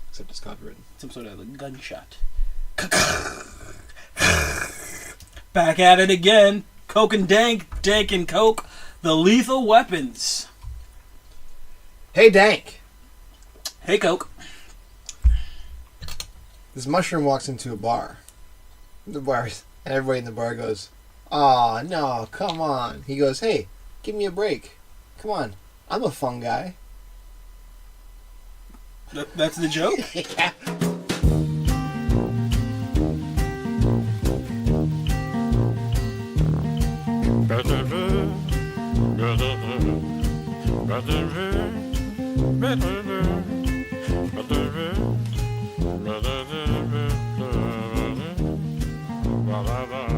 Except it's copywritten. Some sort of a gunshot. Back at it again. Coke and Dank, Dank and Coke, the lethal weapons. Hey, Dank. Hey, Coke. This mushroom walks into a bar. The bar, and everybody in the bar goes, "Aw, no, come on." He goes, "Hey, give me a break. Come on, I'm a fun guy." That's the joke? Yeah.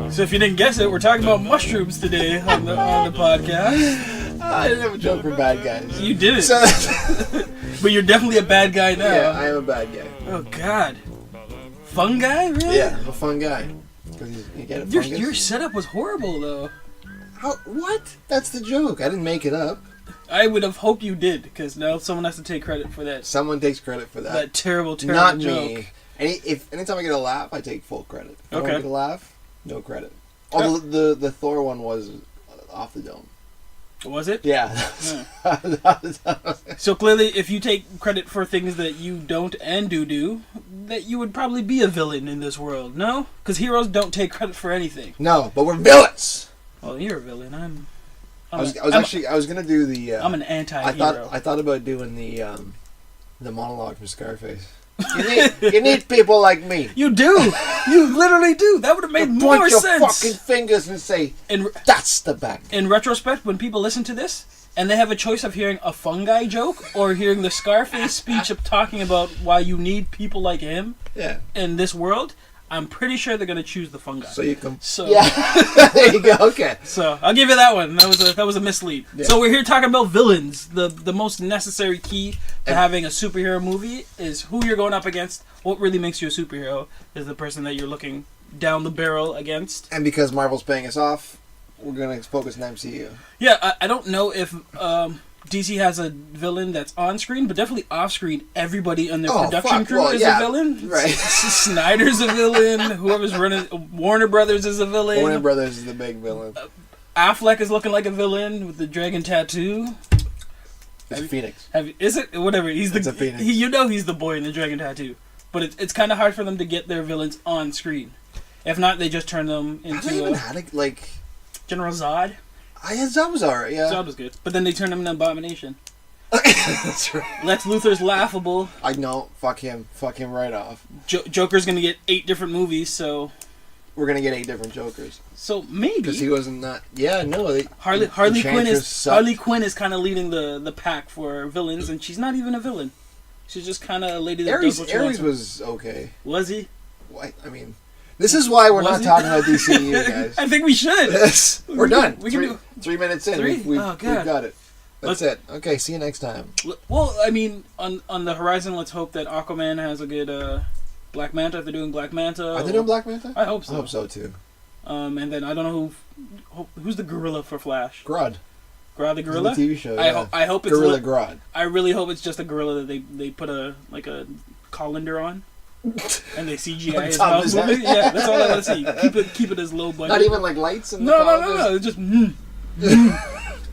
So if you didn't guess it, we're talking about mushrooms today on the podcast. I didn't have a joke for bad guys. You didn't. So But you're definitely a bad guy now. yeah, I am a bad guy. Oh, God. Fun guy? Really? Yeah, I'm a fun guy. Because you get it. Your setup was horrible, though. How, what? That's the joke. I didn't make it up. I would have hoped you did, because now someone has to take credit for that. Someone takes credit for that. That terrible joke. Not me. Anytime I get a laugh, I take full credit. If I don't get a laugh, no credit. Oh, the Thor one was off the dome. Was it? Yeah. So clearly, if you take credit for things that you don't and do, that you would probably be a villain in this world, no? Because heroes don't take credit for anything. No, but we're villains. Well, you're a villain. I was gonna do the. I'm an anti-hero. I thought about doing the monologue from Scarface. You need people like me. You do. You literally do. That would have made more point your sense. fucking fingers and say, "That's the bad guy." In retrospect, when people listen to this and they have a choice of hearing a fungi joke or hearing the Scarface speech of talking about why you need people like him in this world, I'm pretty sure they're gonna choose the fungi. So you can. So yeah, there you go. Okay. So I'll give you that one. That was a mislead. Yeah. So we're here talking about villains. The most necessary key to having a superhero movie is who you're going up against. What really makes you a superhero is the person that you're looking down the barrel against. And because Marvel's paying us off, we're gonna focus on MCU. Yeah, I don't know if DC has a villain that's on screen, but definitely off screen. Everybody on their production crew is a villain. Right. Snyder's a villain. Whoever's running Warner Brothers is a villain. Warner Brothers is the big villain. Affleck is looking like a villain with the dragon tattoo. It's a phoenix. Is it? Whatever. It's a phoenix. He's the boy in the dragon tattoo. But it's kind of hard for them to get their villains on screen. If not, they just turn them into. Have they even had it, like General Zod? Zod was alright, yeah. Zod was good. But then they turned him into Abomination. That's right. Lex Luthor's laughable. I know. Fuck him. Fuck him right off. Joker's going to get 8 different movies, so... We're going to get 8 different Jokers. So maybe... Because he wasn't that... Yeah, no. Harley Quinn is kind of leading the pack for villains, and she's not even a villain. She's just kind of a lady that does what she wants. Ares was okay. Was he? What? I mean... This is why we're not talking about DCEU, guys. I think we should. Yes. We're done. We can do 3 minutes in. 3? We've got it. That's it. Okay, see you next time. Well, I mean, on the horizon, let's hope that Aquaman has a good Black Manta. If they're doing Black Manta. Are they doing Black Manta? I hope so. I hope so, too. And then I don't know who's the gorilla for Flash. Grodd. Grodd the gorilla? The TV show, yeah. I hope it's... Gorilla Grodd. I really hope it's just a gorilla that they put a colander on. And they CGI his mouth moving. Yeah, that's all I want to see. Keep it as low budget. Not even like lights and no. It's just and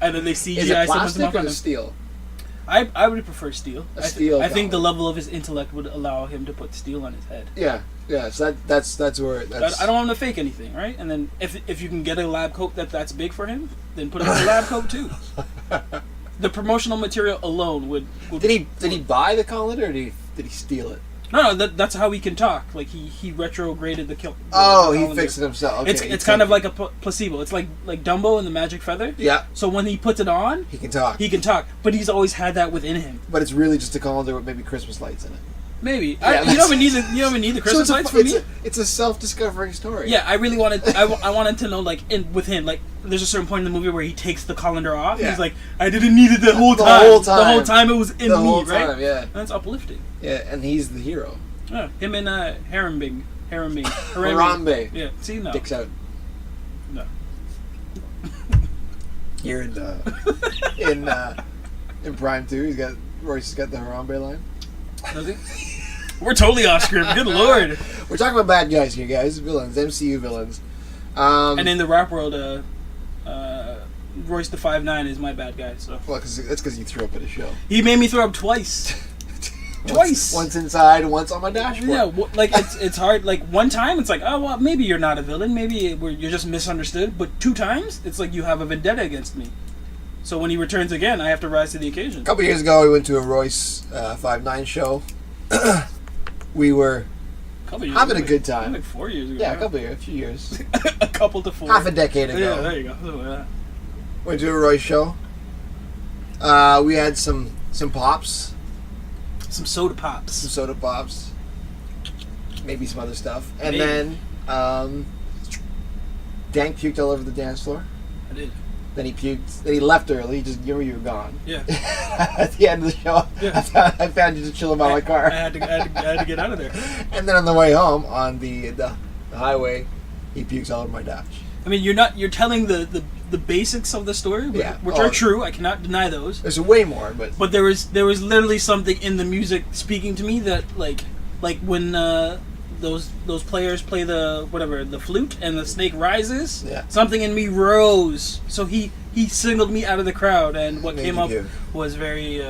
then they CGI. Is it plastic or steel? I would prefer steel. I think the level of his intellect would allow him to put steel on his head. Yeah. So that's where. That's... I don't want him to fake anything, right? And then if you can get a lab coat that's big for him, then put him in a lab coat too. The promotional material alone would. Did he buy the colander or did he steal it? No, that's how he can talk. Like he retrograded the kill. He fixed it himself. Okay, it's kind of like a placebo. It's like Dumbo and the Magic Feather. Yeah. So when he puts it on, he can talk. But he's always had that within him. But it's really just a colander with maybe Christmas lights in it. Maybe. Yeah, you don't even need the Christmas lights for me. It's a self-discovering story. Yeah, I really wanted. I wanted to know, like, with him, like, there's a certain point in the movie where he takes the colander off. Yeah. He's like, I didn't need it the whole time. The whole time it was in me, right? Yeah. And that's uplifting. Yeah, and he's the hero. Yeah, him and Herrenbing. Harambe. Yeah, see, no. Dicks out. No. You're in Prime 2. Royce has got the Harambe line. Does he? We're totally off script. Good lord. We're talking about bad guys here, guys. Villains, MCU villains. And in the rap world, Royce the 5'9" is my bad guy. So. Well, that's because you threw up at a show. He made me throw up twice. Twice. Once inside, once on my dashboard. Yeah, like it's hard. Like one time, it's like, oh well, maybe you're not a villain. Maybe you're just misunderstood. But 2 times, it's like you have a vendetta against me. So when he returns again, I have to rise to the occasion. A couple years ago, we went to a Royce 5'9" show. We were having a good time. Like 4 years ago. Yeah, a few years. A couple to 4. Half a decade ago. Yeah, there you go. Went to a Royce show. We had some pops. Some soda pops. Maybe some other stuff. And then Dank puked all over the dance floor. I did. Then he puked. Then he left early. You were gone. Yeah. At the end of the show, yeah. I found you just chilling by my car. I had to get out of there. And then on the way home, on the highway, he pukes all over my dash. I mean, you're telling the basics of the story, which are true. I cannot deny those. There's way more, but there was literally something in the music speaking to me that like when those players play the flute and the snake rises. Yeah. Something in me rose. So he singled me out of the crowd, and what came up was very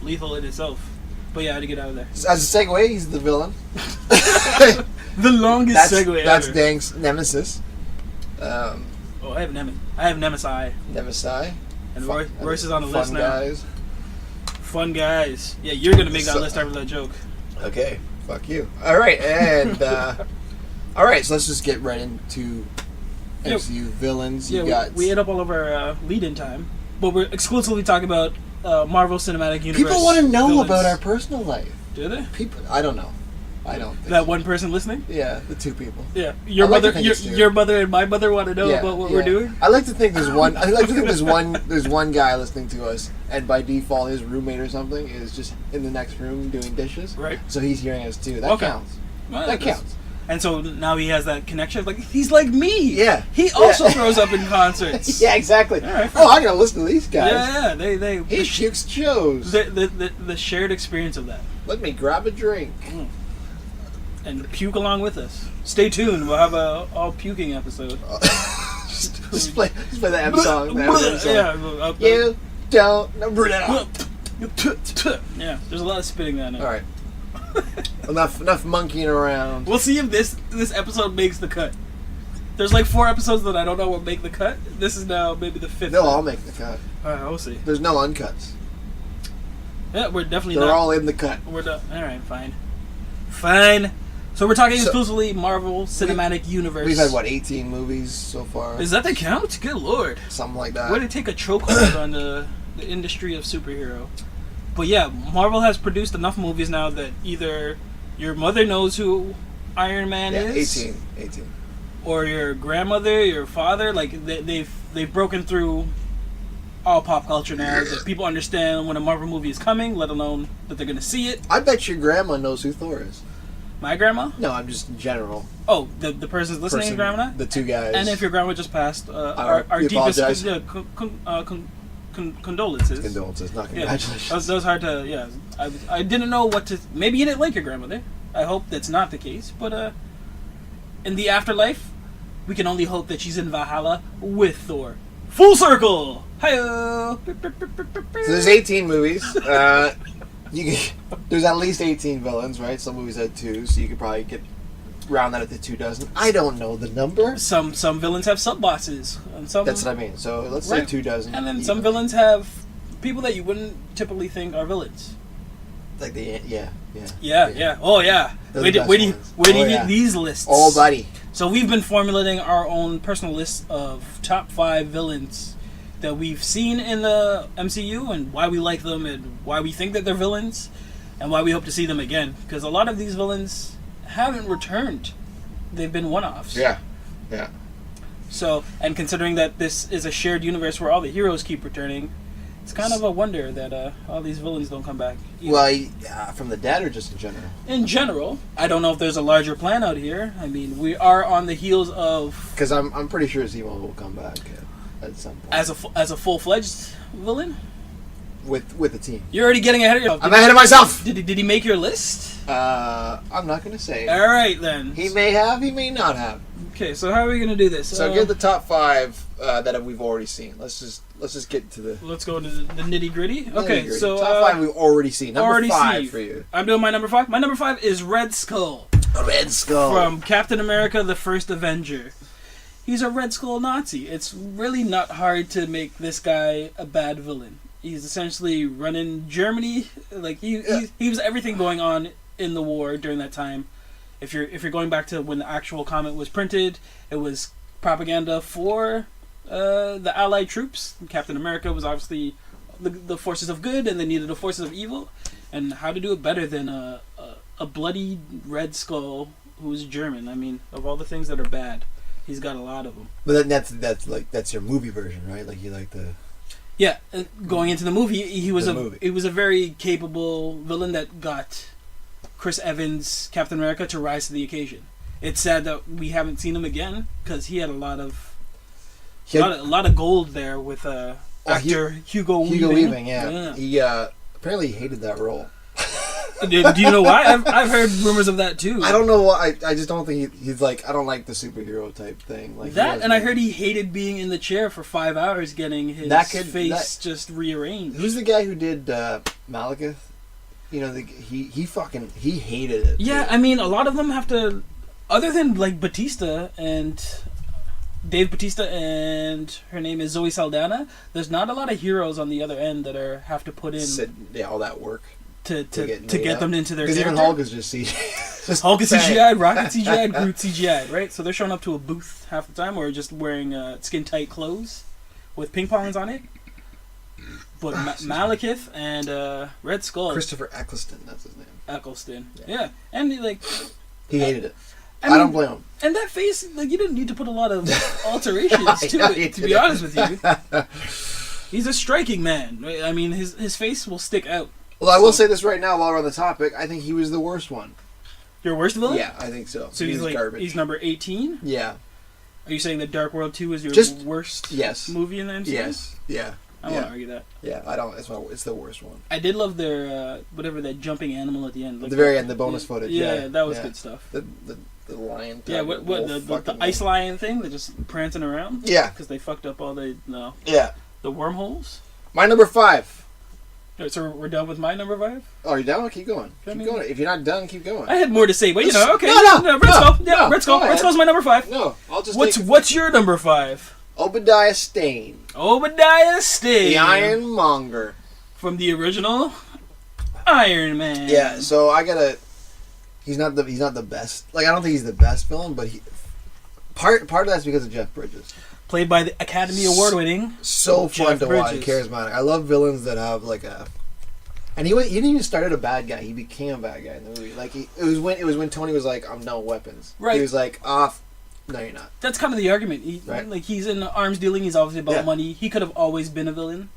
lethal in itself. But yeah, I had to get out of there. As a segue, he's the villain. The longest segue That's ever. Dank's nemesis. I have Nemesi. Nemesi. And Royce is on the list now. Guys. Fun guys. Yeah, you're going to make that list after that joke. Okay. Fuck you. All right. And, all right. So let's just get right into MCU villains. We ate up all of our lead-in time. But we're exclusively talking about Marvel Cinematic Universe. People want to know about our personal life. Do they? I don't know. I don't think that one person listening? Yeah, the 2 people. Yeah, your mother and my mother want to know about what we're doing. I like to think there's one. I like to think there's one guy listening to us, and by default, his roommate or something is just in the next room doing dishes. Right. So he's hearing us too. That counts. Well, that counts. And so now he has that connection. Like he's like me. Yeah. He also throws up in concerts. Yeah, exactly. Right, I gotta listen to these guys. Yeah. They he shoots shows. The shared experience of that. Let me grab a drink. And puke along with us. Stay tuned. We'll have a all puking episode. just play the M song. Yeah. You don't know. Yeah. There's a lot of spitting that now. All right. enough monkeying around. We'll see if this episode makes the cut. There's like 4 episodes that I don't know will make the cut. This is now maybe the 5th. They'll all make the cut. Alright, we'll see. There's no uncuts. Yeah, we're definitely They're all in the cut. We're done. Alright, fine. So we're talking exclusively Marvel Cinematic Universe. We've had, 18 movies so far? Is that the count? Good lord. Something like that. Way to take a chokehold on the industry of superhero. But yeah, Marvel has produced enough movies now that either your mother knows who Iron Man is. 18. Or your grandmother, your father, like they've broken through all pop culture now. That people understand when a Marvel movie is coming, let alone that they're going to see it. I bet your grandma knows who Thor is. My grandma? No, I'm just in general. Oh, the person's listening, grandma? The 2 guys. And if your grandma just passed, our deepest condolences. Condolences, not congratulations. Yeah, that was hard to, yeah. I didn't know what to, maybe you didn't like your grandmother. I hope that's not the case. But in the afterlife, we can only hope that she's in Valhalla with Thor. Full circle! Hi-oh! So there's 18 movies. There's at least 18 villains, right? Some movies had 2, so you could probably round that up to 24. I don't know the number. Some villains have sub-bosses. And some, that's what I mean. So let's say 24. And then some villains have people that you wouldn't typically think are villains. Like Yeah. Oh, yeah. Where do you get these lists? Oh, buddy. So we've been formulating our own personal list of top 5 villains that we've seen in the MCU and why we like them and why we think that they're villains and why we hope to see them again. Because a lot of these villains haven't returned. They've been one-offs. Yeah. So, and considering that this is a shared universe where all the heroes keep returning, It's kind of a wonder that all these villains don't come back. Either. Well, from the dead or just in general? In general, I don't know if there's a larger plan out here. I mean, we are on the heels of... Because I'm pretty sure Zemo will come back at some point. As a full-fledged villain? With the team. You're already getting ahead of yourself. I'm ahead of myself! Did he make your list? I'm not going to say. Alright, then. He may have, he may not have. Okay, so how are we going to do this? So get the top 5 that we've already seen. Let's just get to the... Let's go into the nitty-gritty. Okay, so... top 5 we've already seen. Number 5 for you. I'm doing my number 5. My number 5 is Red Skull. Red Skull. From Captain America, the First Avenger. He's a Red Skull Nazi. It's really not hard to make this guy a bad villain. He's essentially running Germany. Like he was everything going on in the war during that time. If you're going back to when the actual comic was printed, it was propaganda for the Allied troops. Captain America was obviously the forces of good, and they needed the forces of evil. And how to do it better than a bloody Red Skull who's German? I mean, of all the things that are bad, he's got a lot of them. But that's your movie version, right? Like you like the... Yeah, going into the movie, he was a very capable villain that got Chris Evans, Captain America, to rise to the occasion. It's sad that we haven't seen him again because he had a lot of gold there with actor Hugo Weaving. Yeah. He apparently hated that role. Do you know why? I've heard rumors of that too. I don't know why. I just don't think he's like, I don't like the superhero type thing. Like that, and I heard he hated being in the chair for 5 hours getting his face just rearranged. Who's the guy who did Malekith? You know, he hated it. Yeah, I mean, a lot of them have to, other than like Batista and Dave Batista and her name is Zoe Saldana. There's not a lot of heroes on the other end that have to put in all that work. To get them into their character. Because even Hulk is just CGI. Hulk is CGI'd, Rocket CGI'd, Groot CGI'd, right? So they're showing up to a booth half the time or just wearing skin-tight clothes with ping pongs on it. But Malekith and Red Skull... Christopher Eccleston, that's his name. Eccleston, yeah. And he hated it. I don't blame him. And that face, like, you didn't need to put a lot of alterations to it, to be honest with you. He's a striking man. Right? I mean, his face will stick out. Well, I will say this right now while we're on the topic. I think he was the worst one. Your worst villain? Yeah, I think so. So he's like garbage. He's number 18? Yeah. Are you saying that Dark World 2 is your worst movie in the MCU? Yes. Yeah. I won't argue that. Yeah, I don't. It's the worst one. I did love their whatever that jumping animal at the end. Like at the very end, the bonus footage. Yeah, that was good stuff. The lion. Yeah, the ice lion thing? They're just prancing around. Yeah, because they fucked up all the the wormholes. My number 5. So we're done with my number 5? Oh, you're done? Keep going. Keep going. If you're not done, keep going. I had more to say, but okay. Red Skull's my number 5. No, I'll just. What's your number 5? Obadiah Stane. The Ironmonger. From the original Iron Man. Yeah, so I gotta. He's not the best. Like, I don't think he's the best villain, but part of that's because of Jeff Bridges. Played by the Academy Award winning. So fun to watch, charismatic. I love villains that have like a. And he didn't even start as a bad guy. He became a bad guy in the movie. Like it was when Tony was like, "I'm done with weapons." Right. He was like, no, you're not." That's kind of the argument. Right. Like he's in arms dealing. He's obviously about money. He could have always been a villain.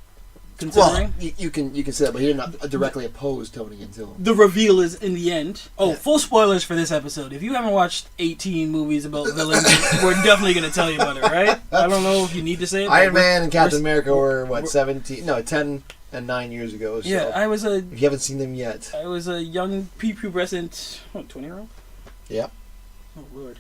Considering, well, you can say that, but he did not directly oppose Tony until the reveal is in the end. Full spoilers for this episode. If you haven't watched 18 movies about villains, we're definitely going to tell you about it, right? I don't know if you need to say it. Iron Man and Captain America were 10 and 9 years ago. So yeah, if you haven't seen them yet, I was a young prepubescent 20-year-old. Yep. Oh Lord.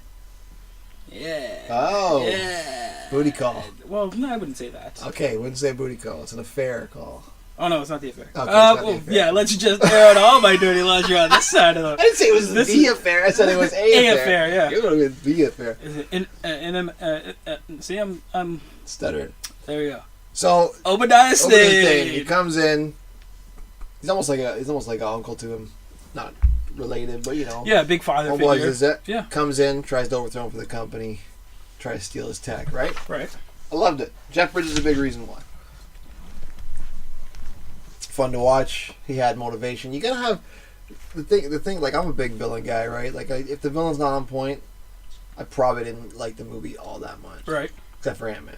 Yeah. Oh. Yeah. Booty call. Well, no, I wouldn't say that. Okay, wouldn't say booty call. It's an affair call. Oh no, it's not the affair. Okay, not the affair. Yeah, let's just air out all my dirty laundry on this side of the. I didn't say it was the affair. I said it was a affair. Yeah. It would have been the affair. See, I'm stuttering. There we go. So Obadiah Stane. He comes in. He's almost like an uncle to him, not related, but you know. Yeah, big father figure. Yeah. Comes in, tries to overthrow him for the company, tries to steal his tech. Right. Right. I loved it. Jeff Bridges is a big reason why. Fun to watch. He had motivation. You gotta have the thing. Like, I'm a big villain guy, right? Like, if the villain's not on point, I probably didn't like the movie all that much. Right. Except for Ant-Man.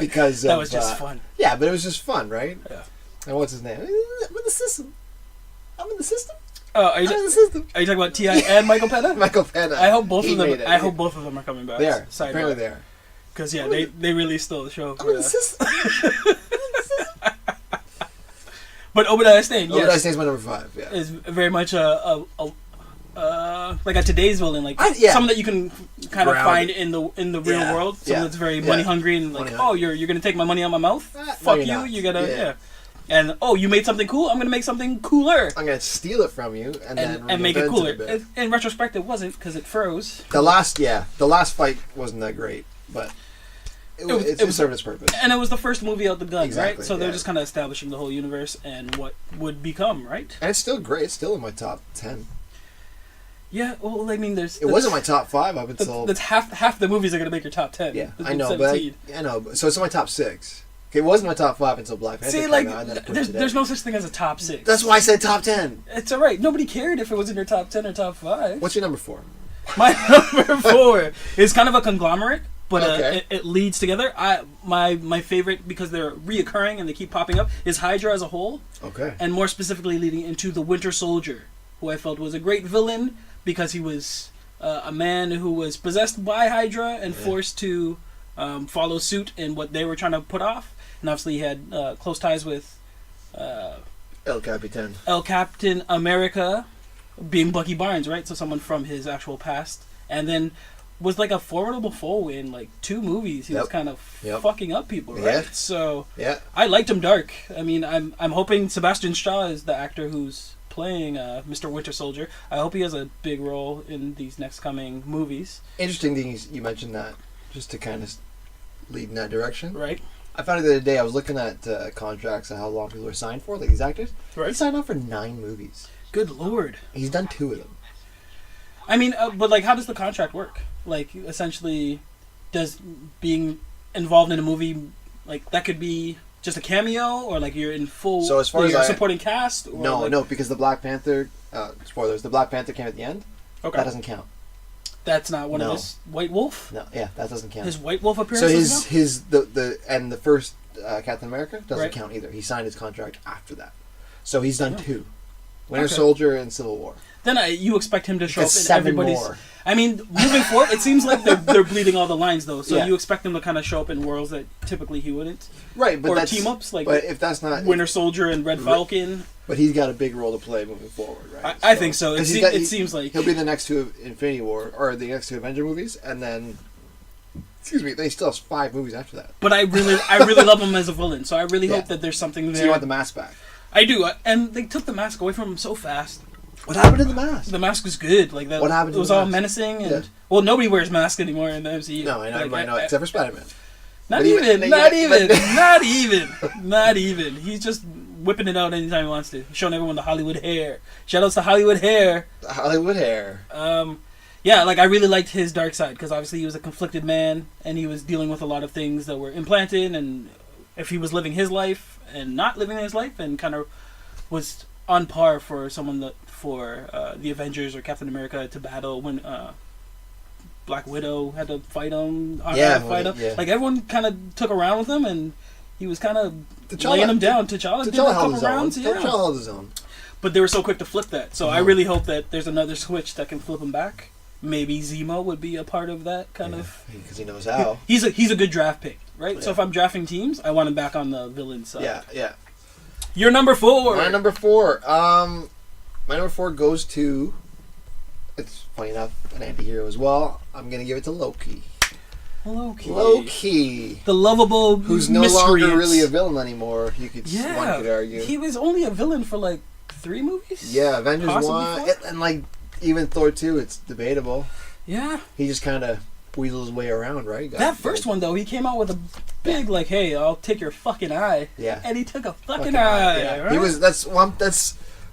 Because that was just fun. Yeah, but it was just fun, right? Yeah. And what's his name? I'm in the system. I'm in the system. Are you talking about T.I. and Michael Pena? Michael Pena. I hope both of them. I hope both of them are coming back. They are. Apparently they are. Because they really stole the show. I'm in the system. But Obadiah Stane, yes. Obadiah Stane's my number 5. Yeah, is very much like a today's villain, like someone that you can kind of find in the real world. Someone that's very money hungry and like, oh, you're gonna take my money out of my mouth? Fuck you! Not. You gotta And oh, you made something cool. I'm gonna make something cooler. I'm gonna steal it from you and make it cooler. In retrospect, it wasn't because it froze. The last fight wasn't that great, but. It served its purpose. And it was the first movie out the gun, right? So they're just kind of establishing the whole universe and what would become, right? And it's still great. It's still in my top 10. Yeah, well, I mean, it wasn't my top 5 up until... That's half the movies are going to make your top 10. Yeah, I know, 17. But I know. So it's in my top 6. Okay, it wasn't my top 5 until Black Panther came out. There's no such thing as a top 6. That's why I said top 10. It's all right. Nobody cared if it was in your top 10 or top 5. What's your number 4? My number 4 is kind of a conglomerate. But it leads together. My favorite, because they're reoccurring and they keep popping up, is Hydra as a whole. Okay. And more specifically leading into the Winter Soldier, who I felt was a great villain because he was a man who was possessed by Hydra and forced to follow suit in what they were trying to put off. And obviously he had close ties with El Capitan America, being Bucky Barnes, right? So someone from his actual past. And then was like a formidable foe in like 2 movies. He was kind of fucking up people, right? Yeah. So I liked him dark. I mean, I'm hoping Sebastian Shaw is the actor who's playing Mr. Winter Soldier. I hope he has a big role in these next coming movies. Interesting thing you mentioned that, just to kind of lead in that direction. Right. I found it the other day. I was looking at contracts and how long people are signed for, like these actors. Right. He signed on for 9 movies. Good Lord. He's done 2 of them. I mean, but like, how does the contract work? Like, essentially, does being involved in a movie, like, that could be just a cameo, or like you're in full, so as far as supporting cast? Or no, because the Black Panther, spoilers, the Black Panther came at the end. Okay. That doesn't count. That's not one of his White Wolf? No, yeah, that doesn't count. His White Wolf appearance. So the first Captain America doesn't count either. He signed his contract after that. So he's done 2. Winter Soldier and Civil War. Then you expect him to show up in 7 everybody's... more. I mean, moving forward, it seems like they're bleeding all the lines, though. So you expect him to kind of show up in worlds that typically he wouldn't. Right, but or team-ups, like but if that's not... Winter Soldier and Red Falcon. But he's got a big role to play moving forward, right? I think so. It seems like... He'll be the next 2 Infinity War, or the next 2 Avenger movies, and then... Excuse me, they still have 5 movies after that. But I really love him as a villain, so I really hope that there's something there. So you want the mask back? I do, and they took the mask away from him so fast. What happened to the mask? The mask was good. Like that. What happened? It was all menacing, and well, nobody wears masks anymore in the MCU. No, I know, except for Spider-Man. Not even. He's just whipping it out anytime he wants to. He's showing everyone the Hollywood hair. Shoutouts to Hollywood hair. The Hollywood hair. Yeah, like I really liked his dark side because obviously he was a conflicted man and he was dealing with a lot of things that were implanted, and if he was living his life and not living his life, and kind of was on par for someone that for the Avengers or Captain America to battle when Black Widow had to fight him. Like everyone kind of took a round with him, and he was kind of laying him down. T'Challa did a couple rounds. T'Challa held his own. But they were so quick to flip that. So I really hope that there's another switch that can flip him back. Maybe Zemo would be a part of that kind of. Because he knows how. He's a good draft pick, right? Yeah. So if I'm drafting teams, I want him back on the villain side. Yeah. Your number 4. My number 4. My number 4 goes to. It's funny enough, an anti-hero as well. I'm gonna give it to Loki. Loki. The lovable who's no longer really a villain anymore. One could argue. He was only a villain for like 3 movies. Yeah, Avengers 1 and like even Thor 2. It's debatable. Yeah. He just kind of weasels his way around, right? That first one though, he came out with a big like, "Hey, I'll take your fucking eye." Yeah. And he took a fucking eye. Yeah. Right? He was. That's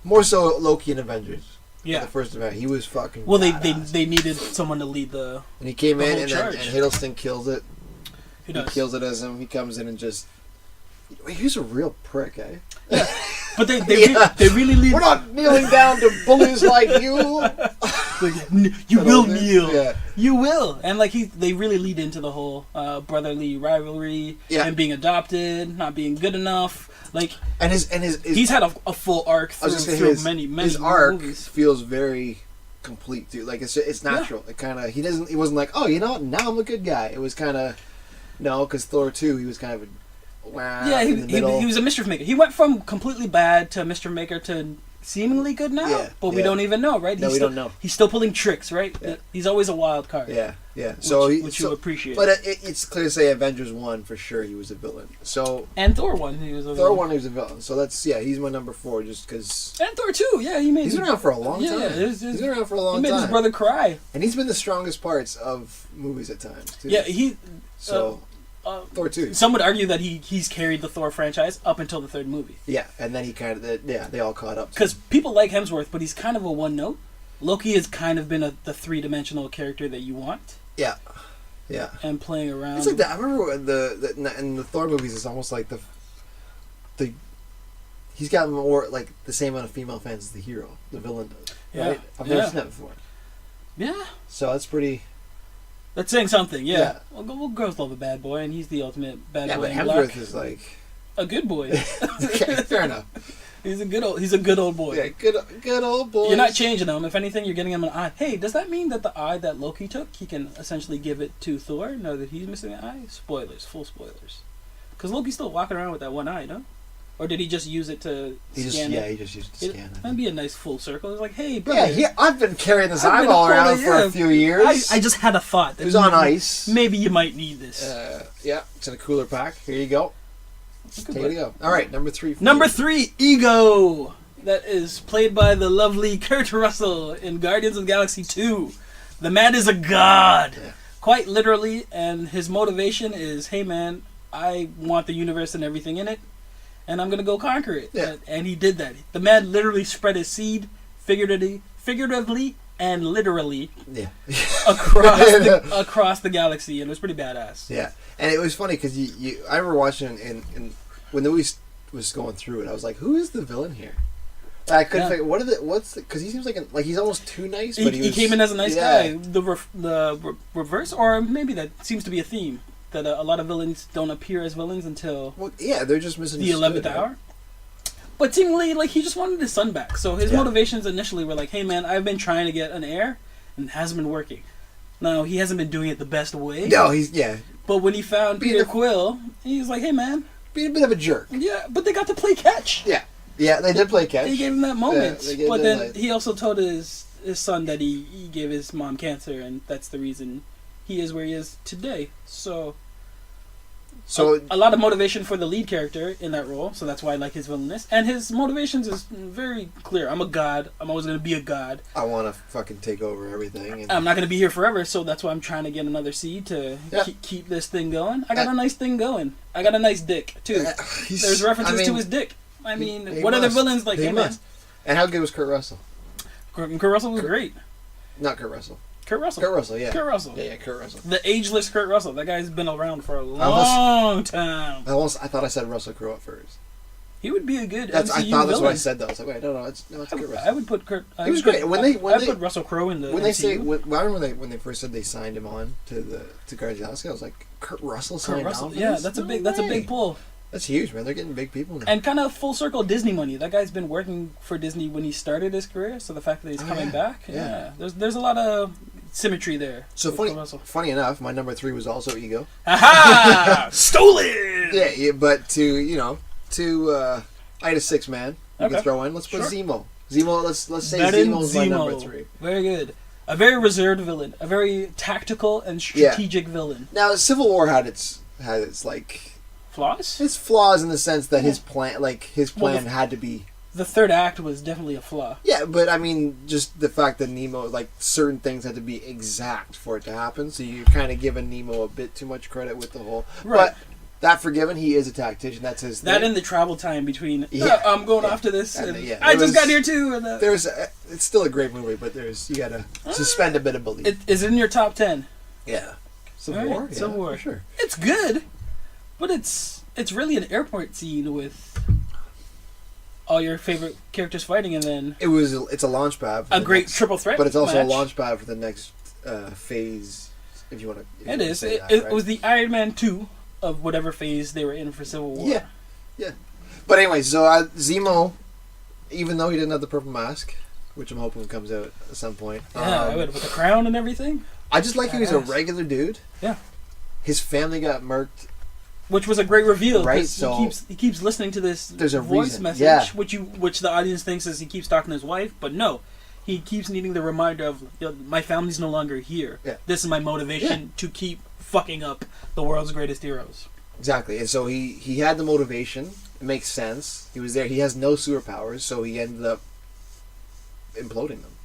more so Loki in Avengers. Yeah. The first event, he was fucking. Well, they needed someone to lead the. And he came in and Hiddleston kills it. He kills it as him. He comes in and just. He's a real prick, eh? Yeah. But they really lead. We're not kneeling down to bullies like you. Like, you will kneel. Yeah. You will. And like they really lead into the whole brotherly rivalry and being adopted, not being good enough. Like, and his he's had a full arc through many his arc movies. Feels very complete too. Like it's natural. It kind of he wasn't like, oh, you know what, now I'm a good guy. It was kind of no, because Thor 2 he was kind of he was a mischief maker. He went from completely bad to mischief maker to seemingly good now, but we don't even know, right? No, we don't know. He's still pulling tricks, right? Yeah. He's always a wild card. Yeah. Which you appreciate. But it's clear to say Avengers 1 for sure he was a villain. And Thor 1 he was a villain. Thor 1 he was a villain. So that's he's my number 4 just because. And Thor 2, he's been around for a long time. He's been around for a long time. He made his brother cry. And he's been the strongest parts of movies at times too. Yeah, Thor 2. Some would argue that he's carried the Thor franchise up until the third movie. Yeah, and then he kind of they all caught up. Because people like Hemsworth, but he's kind of a one note. Loki has kind of been the 3-dimensional character that you want. Yeah. And playing around. It's like that. I remember in the Thor movies, it's almost like the he's got more like the same amount of female fans as the hero, the villain does. Right? I've never seen that before. Yeah. So that's pretty. That's saying something, yeah. Well, girls love a bad boy, and he's the ultimate bad boy. Yeah, but Hemsworth is like a good boy. Okay, fair enough. He's a good old boy. Yeah, good old boy. You're not changing him. If anything, you're getting him an eye. Hey, does that mean that the eye that Loki took, he can essentially give it to Thor? Know that he's missing an eye? Spoilers, full spoilers. Because Loki's still walking around with that one eye, no? Or did he just use it to scan it? He just used it to scan it. That'd be a nice full circle. It's like, hey, brother. Yeah, I've been carrying this eyeball around for a few years. I just had a thought. It was on ice. Maybe you might need this. It's in a cooler pack. Here you go. Take it to go. All right, number 3. Number 3, Ego. That is played by the lovely Kurt Russell in Guardians of the Galaxy 2. The man is a god. Yeah. Quite literally, and his motivation is, hey man, I want the universe and everything in it, and I'm going to go conquer it. Yeah. And he did that. The man literally spread his seed, figuratively and literally across the galaxy, and it was pretty badass. Yeah, and it was funny because I remember watching it and when the movie was going through it, I was like, who is the villain here? I couldn't figure because he seems like he's almost too nice. But he came in as a nice guy. The reverse, or maybe that seems to be a theme that a lot of villains don't appear as villains until they're just missing the 11th hour. But seemingly, like, he just wanted his son back. So his motivations initially were like, hey man, I've been trying to get an heir and it hasn't been working. Now he hasn't been doing it the best way. No, But when he found Peter Quill, he was like, hey man, being a bit of a jerk. Yeah, but they got to play catch. Yeah, they did play catch. They gave him that moment. But then he also told his son that he gave his mom cancer, and that's the reason he is where he is today. So a lot of motivation for the lead character in that role, so that's why I like his villainous. And his motivations is very clear. I'm a god. I'm always going to be a god. I want to fucking take over everything. And I'm not going to be here forever, so that's why I'm trying to get another seed to keep this thing going. I got a nice thing going. I got a nice dick, too. There's references to his dick. I mean, what other villains like him? And how good was Kurt Russell? Kurt Russell was great. Not Kurt Russell. Kurt Russell. Kurt Russell, yeah. Kurt Russell. Yeah, Kurt Russell. The ageless Kurt Russell. That guy's been around for a long time. I thought I said Russell Crowe at first. He would be a good MCU I thought villain. that's what I said though. I was like, wait, no, it's Kurt Russell. I would put Kurt. He was great. I put Russell Crowe in the when MCU. they say I remember when they first said they signed him on to Guardians of the Galaxy. I was like, Kurt Russell signed on. Yeah, that's a big pull. That's huge, man. They're getting big people now. And kind of full circle Disney money. That guy's been working for Disney when he started his career, so the fact that he's coming back, there's a lot of symmetry there. So funny enough, my number 3 was also Ego. Aha! Stolen! Yeah, but I had a 6 man. You can throw in. Let's put Zemo. Zemo. Let's say Zemo's my number 3. Very good. A very reserved villain. A very tactical and strategic villain. Now, Civil War had its like flaws. It's flaws in the sense that his plan had to be. The third act was definitely a flaw. Yeah, but I mean, just the fact that Nemo, like, certain things had to be exact for it to happen, so you're kind of giving Nemo a bit too much credit with the whole. Right. But that forgiven, he is a tactician. That's his thing. That and the travel time between. I'm going after this. And I just got here too. And, it's still a great movie, but you gotta suspend a bit of belief. Is it in your top 10? Yeah. Civil War. Yeah, Civil War. For sure. It's good, but it's really an airport scene with all your favorite characters fighting, and then it's a launch pad. A great triple threat, but it's also match. a launch pad for the next phase. If you want to, it is. It was the Iron Man 2 of whatever phase they were in for Civil War. Yeah, yeah. But anyway, so Zemo, even though he didn't have the purple mask, which I'm hoping comes out at some point. Yeah, with the crown and everything. I just like he was a regular dude. Yeah. His family got murked. Which was a great reveal, right? So he keeps listening to this voice message, which the audience thinks is he keeps talking to his wife, but no, he keeps needing the reminder of my family's no longer here. Yeah. This is my motivation to keep fucking up the world's greatest heroes. Exactly, and so he had the motivation. It makes sense. He was there. He has no superpowers, so he ended up imploding them,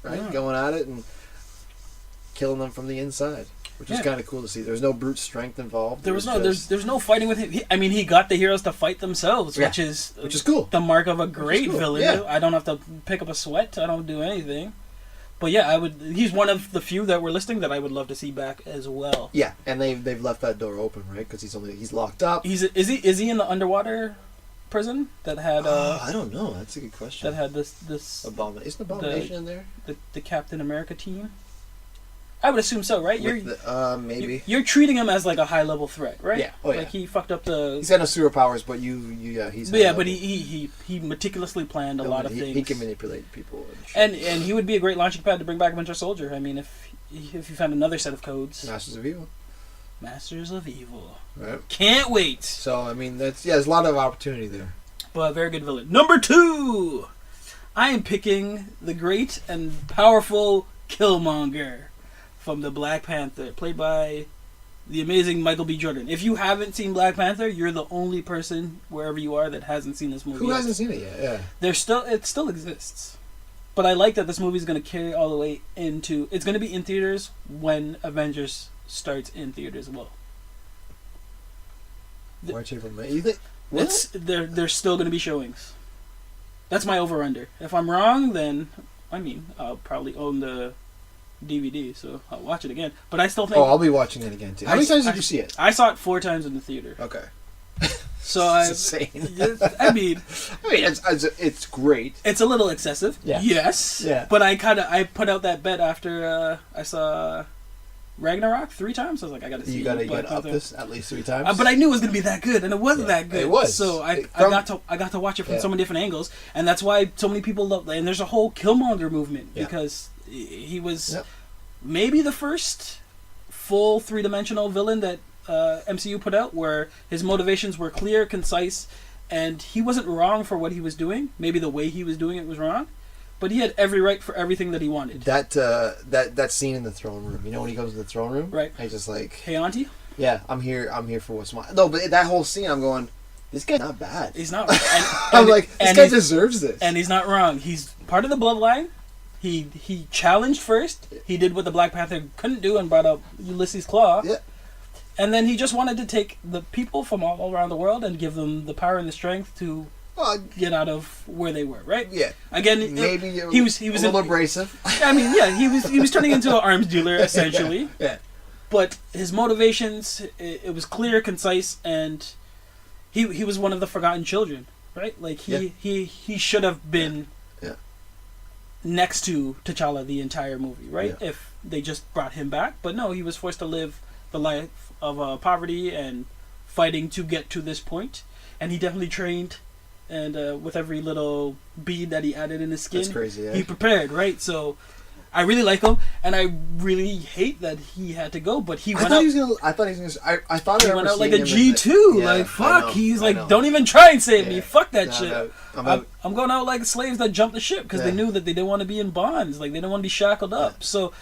right? Yeah. Going at it and killing them from the inside. Which is kind of cool to see. There's no brute strength involved. There's no fighting with him. He got the heroes to fight themselves, which is cool. The mark of a great villain. Yeah. I don't have to pick up a sweat. I don't do anything. But yeah, he's one of the few that we're listing that I would love to see back as well. Yeah, and they've left that door open, right? Because he's locked up. Is he in the underwater prison that had? I don't know. That's a good question. That had this Abomination in there? The Captain America team. I would assume so, right? Maybe. You're treating him as like a high level threat, right? Yeah. Oh, like he fucked up the. He's got no superpowers, but he's. But he meticulously planned a lot of things. He can manipulate people. And he would be a great launching pad to bring back Winter Soldier. I mean, if you found another set of codes. Masters of Evil. Right. Can't wait. So I mean, there's a lot of opportunity there. But very good villain. Number 2, I am picking the great and powerful Killmonger from the Black Panther, played by the amazing Michael B. Jordan. If you haven't seen Black Panther, you're the only person wherever you are that hasn't seen this movie. Who hasn't seen it yet? Yeah. It still exists. But I like that this movie is going to carry all the way into. It's going to be in theaters when Avengers starts in theaters as well. March, April, May. You think? There's still going to be showings. That's my over/under. If I'm wrong, then I'll probably own the DVD, so I'll watch it again. But I still think. Oh, I'll be watching it again too. How many times did you see it? I saw it 4 times in the theater. Okay. So it's insane. I mean, it's great. It's a little excessive. Yeah. Yes. Yeah. But I put out that bet after I saw Ragnarok 3 times. I was like, I gotta see. You gotta get up this at least 3 times. But I knew it was gonna be that good, and it wasn't that good. It was. So I got to watch it from so many different angles, and that's why so many people love. And there's a whole Killmonger movement because he was maybe the first full 3-dimensional villain that MCU put out, where his motivations were clear, concise, and he wasn't wrong for what he was doing. Maybe the way he was doing it was wrong, but he had every right for everything that he wanted. That scene in the throne room. You know when he goes to the throne room, right? He's just like, "Hey, Auntie." Yeah, I'm here for what's mine. No, but that whole scene, I'm going, this guy's not bad. He's not. I'm like, this guy deserves this. And he's not wrong. He's part of the bloodline. He challenged first. He did what the Black Panther couldn't do and brought up Ulysses Claw. Yeah. And then he just wanted to take the people from all around the world and give them the power and the strength to get out of where they were, right? Yeah. Again, maybe he was a little abrasive. I mean, yeah, he was turning into an arms dealer essentially. Yeah. But his motivations, it was clear, concise, and he was one of the forgotten children, right? Like he should have been next to T'Challa the entire movie, right? Yeah. If they just brought him back, but no, he was forced to live the life of poverty and fighting to get to this point, and he definitely trained, and with every little bead that he added in his skin, that's crazy. Yeah. He prepared, right? So I really like him, and I really hate that he had to go. But he went out. I thought he was gonna. I thought he went out like a G2. Like fuck, he's like, don't even try and save me. Fuck that shit. I'm going out like slaves that jumped the ship because they knew that they didn't want to be in bonds. Like they didn't want to be shackled up. So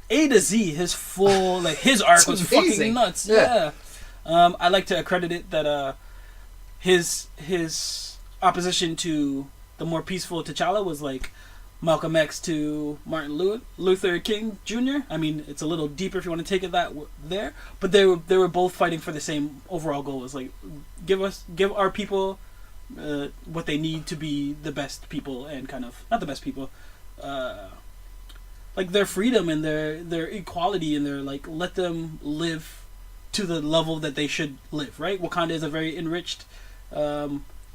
A to Z, his full his arc was fucking nuts. Yeah. I like to accredit it that his opposition to the more peaceful T'Challa was like Malcolm X to Martin Luther King Jr. I mean, it's a little deeper if you want to take it there, but they were both fighting for the same overall goal. It's like give our people what they need to be the best people, and kind of not the best people, like their freedom and their equality, and their like let them live to the level that they should live. Right? Wakanda is a very enriched,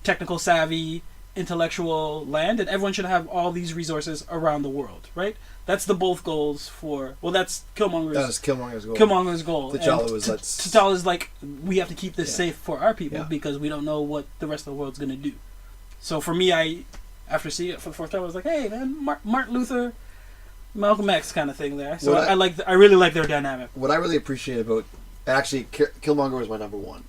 technical savvy, intellectual land, and everyone should have all these resources around the world, right? That's the both goals for. Well, that's Killmonger's. That was Killmonger's goal. Killmonger's goal. T'Challa was T'Challa's like, we have to keep this safe for our people because we don't know what the rest of the world's gonna do. So for me, after seeing it for the fourth time, I was like, hey man, Martin Luther, Malcolm X kind of thing there. So I really like their dynamic. What I really appreciate about actually Killmonger was my number one.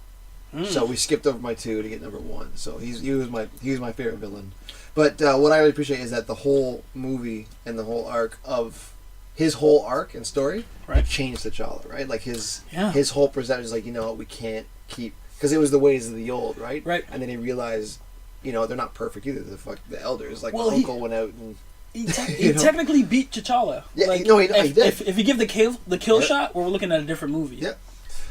So we skipped over my 2 to get number 1. So he was my favorite villain. But what I really appreciate is that the whole movie and the whole arc of his whole arc and story changed T'Challa, right? Like his whole perception is like, we can't keep, because it was the ways of the old, right? Right. And then he realized, they're not perfect either. The elders, like my uncle went out and he technically beat T'Challa. Yeah, like, he did. If you give the kill shot, we're looking at a different movie. Yeah.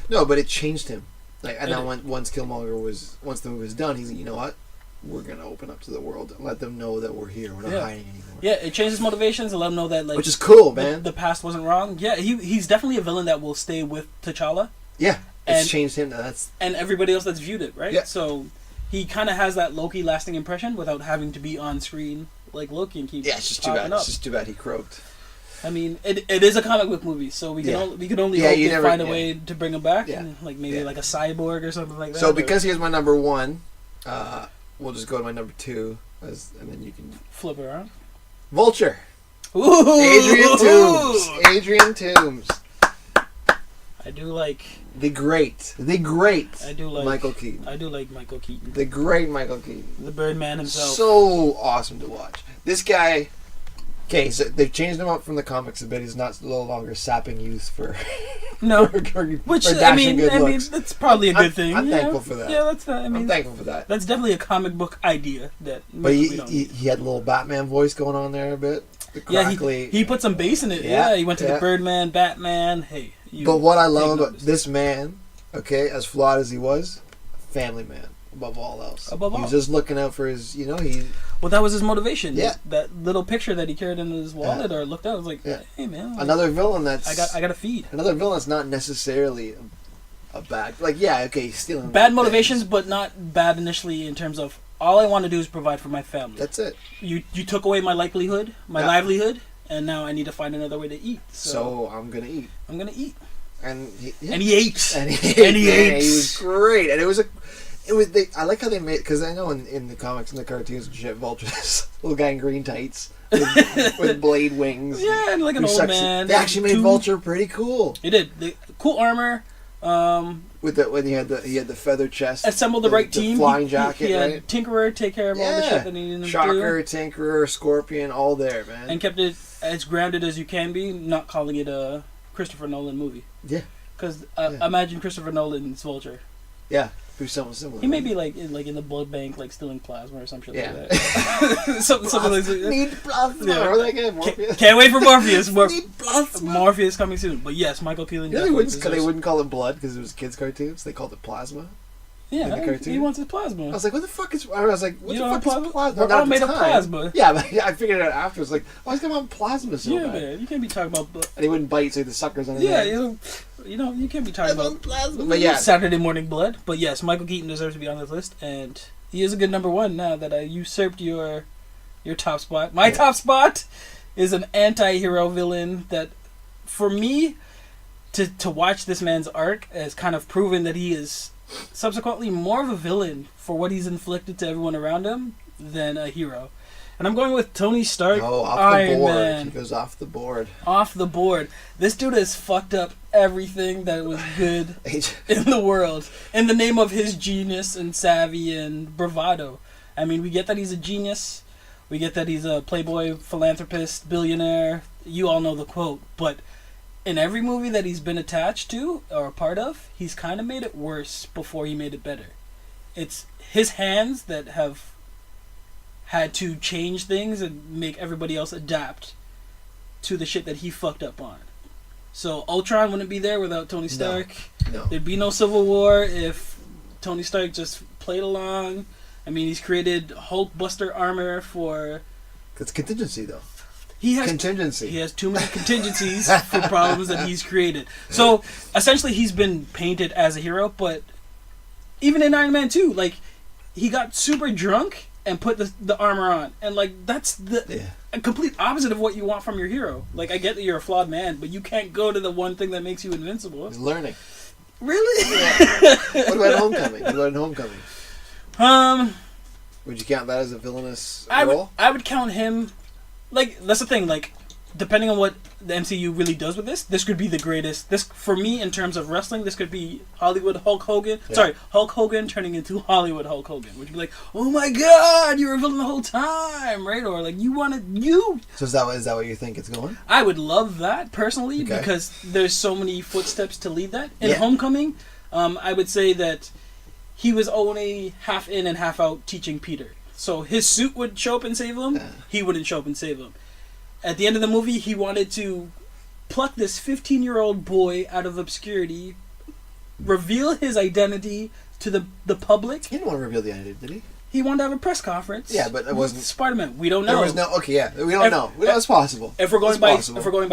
No, but it changed him. Like, and then once the movie was done, he's like, you know what? We're gonna open up to the world and let them know that we're here. We're not hiding anymore. Yeah, it changed his motivations and let him know that, like, which is cool, man. The past wasn't wrong. Yeah, he's definitely a villain that will stay with T'Challa. Yeah, it's changed him. And everybody else that's viewed it, right? Yeah. So he kind of has that Loki lasting impression without having to be on screen like Loki and keep. Yeah, it's just too bad. It's just too bad he croaked. I mean, it is a comic book movie, so we can only hope they find a way to bring him back, and like maybe like a cyborg or something like that. So because he was my number 1, we'll just go to my number 2, and then you can flip it around. Vulture. Ooh. Adrian Toomes. I do like the great. I do like Michael Keaton. I do like Michael Keaton. The great Michael Keaton. The Birdman himself. So awesome to watch. This guy. Okay, so they've changed him up from the comics a bit. He's no longer sapping youth for which for I mean that's probably a good thing. I'm thankful for that. Yeah, that's not. I'm thankful for that. That's definitely a comic book idea But he had a little Batman voice going on there a bit. He put some bass in it. Yeah, he went to the Birdman, Batman. Hey, but what I love about this man, okay, as flawed as he was, family man above all else. He was just looking out for his, Well, that was his motivation. Yeah. That little picture that he carried in his wallet or looked at, I was like, hey man. Another villain that's I got to feed. Another villain that's not necessarily a bad, he's stealing bad motivations, but not bad initially in terms of all I want to do is provide for my family. That's it. You took away my livelihood, and now I need to find another way to eat. So I'm gonna eat. And he ate. And he ate. He was great, and I like how they made, because I know in the comics and the cartoons and shit, Vulture's little guy in green tights with blade wings. Yeah, and like an old man. They actually made Vulture pretty cool. They did. Cool armor. When he had the feather chest. Assembled the right team. Flying jacket, he had right? Tinkerer take care of all the shit that he needed to do. Shocker, Tinkerer, Scorpion, all there, man. And kept it as grounded as you can be, not calling it a Christopher Nolan movie. Yeah. Because imagine Christopher Nolan's Vulture. Yeah. Do something similar. He may be like in the blood bank, like stealing plasma or some shit like that. something like that. Need plasma. Yeah. Morpheus. Can't wait for Morpheus. Need plasma. Morpheus coming soon. But yes, Michael Keaton. Yeah, they wouldn't call it blood because it was kids' cartoons. They called it plasma. Yeah, he wants his plasma. I was like, what the fuck is? I was like, what the fuck is plasma? We're all made of plasma. Yeah, but I figured it out after. It's like, why is he on plasma so bad? Man, you can't be talking about blood. And he wouldn't bite, so the suckers on his head. You can't be talking about plasma. But yeah, Saturday morning blood. But yes, Michael Keaton deserves to be on this list, and he is a good number 1 now that I usurped your top spot. My top spot is an anti-hero villain that, for me, to watch this man's arc has kind of proven that he is subsequently more of a villain for what he's inflicted to everyone around him than a hero. And I'm going with Tony Stark. Iron Man. He goes off the board. Off the board. This dude has fucked up everything that was good in the world in the name of his genius and savvy and bravado. I mean, we get that he's a genius. We get that he's a playboy, philanthropist, billionaire. You all know the quote. But in every movie that he's been attached to or a part of, he's kind of made it worse before he made it better. It's his hands that have had to change things and make everybody else adapt to the shit that he fucked up on. So Ultron wouldn't be there without Tony Stark. No. There'd be no Civil War if Tony Stark just played along. I mean, he's created Hulkbuster armor for... It's contingency, though. He has too many contingencies for problems that he's created. So essentially, he's been painted as a hero. But even in Iron Man 2, like, he got super drunk and put the armor on, and like that's the a complete opposite of what you want from your hero. Like I get that you're a flawed man, but you can't go to the one thing that makes you invincible. He's learning. Really? Yeah. What about Homecoming? Would you count that as a villainous role? I would count him. Like that's the thing. Like depending on what the MCU really does with this could be the greatest. This for me in terms of wrestling, this could be Hollywood Hulk Hogan. Yeah. Sorry, Hulk Hogan turning into Hollywood Hulk Hogan, which would be like, oh my god, you were a villain the whole time, right? Or like you. So is that what you think it's going? I would love that personally because there's so many footsteps to lead that. In Homecoming, I would say that he was only half in and half out teaching Peter. So his suit would show up and save him. Yeah. He wouldn't show up and save him. At the end of the movie, he wanted to pluck this 15-year-old boy out of obscurity, reveal his identity to the public. He didn't want to reveal the identity, did he? He wanted to have a press conference. Yeah, but it wasn't Spider-Man. We don't know. There was no. Okay, yeah, we don't know. That's possible. If we're going by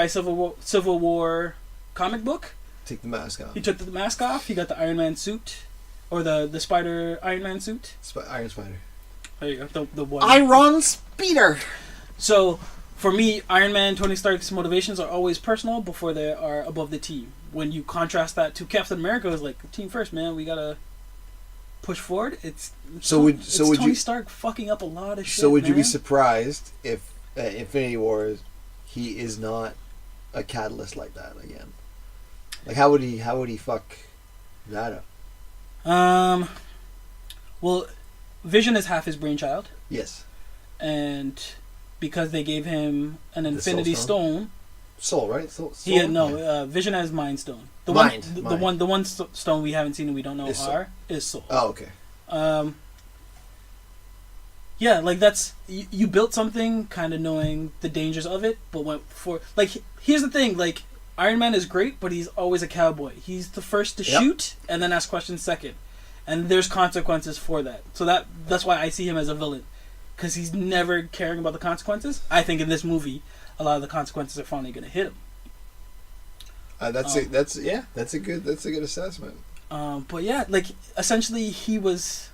Civil War comic book, take the mask off. He took the mask off. He got the Iron Man suit, or the Spider Iron Man suit. Iron Spider. There you go. The one. Iron Speeder. So. For me, Iron Man, Tony Stark's motivations are always personal before they are above the team. When you contrast that to Captain America, it's like team first, man. We gotta push forward. It's Tony Stark fucking up a lot of shit. So would you be surprised if Infinity War he is not a catalyst like that again? Like how would he fuck that up? Well, Vision is half his brainchild. Yes. And because they gave him an Infinity Stone. Soul, right? Soul. Vision has Mind Stone. The one stone we haven't seen and we don't know is Soul. Oh, okay. Yeah, like that's you built something kind of knowing the dangers of it, but went for like here's the thing, like Iron Man is great, but he's always a cowboy. He's the first to shoot and then ask questions second. And there's consequences for that. So that's why I see him as a villain. Because he's never caring about the consequences. I think in this movie, a lot of the consequences are finally going to hit him. That's a good assessment. But yeah, like essentially he was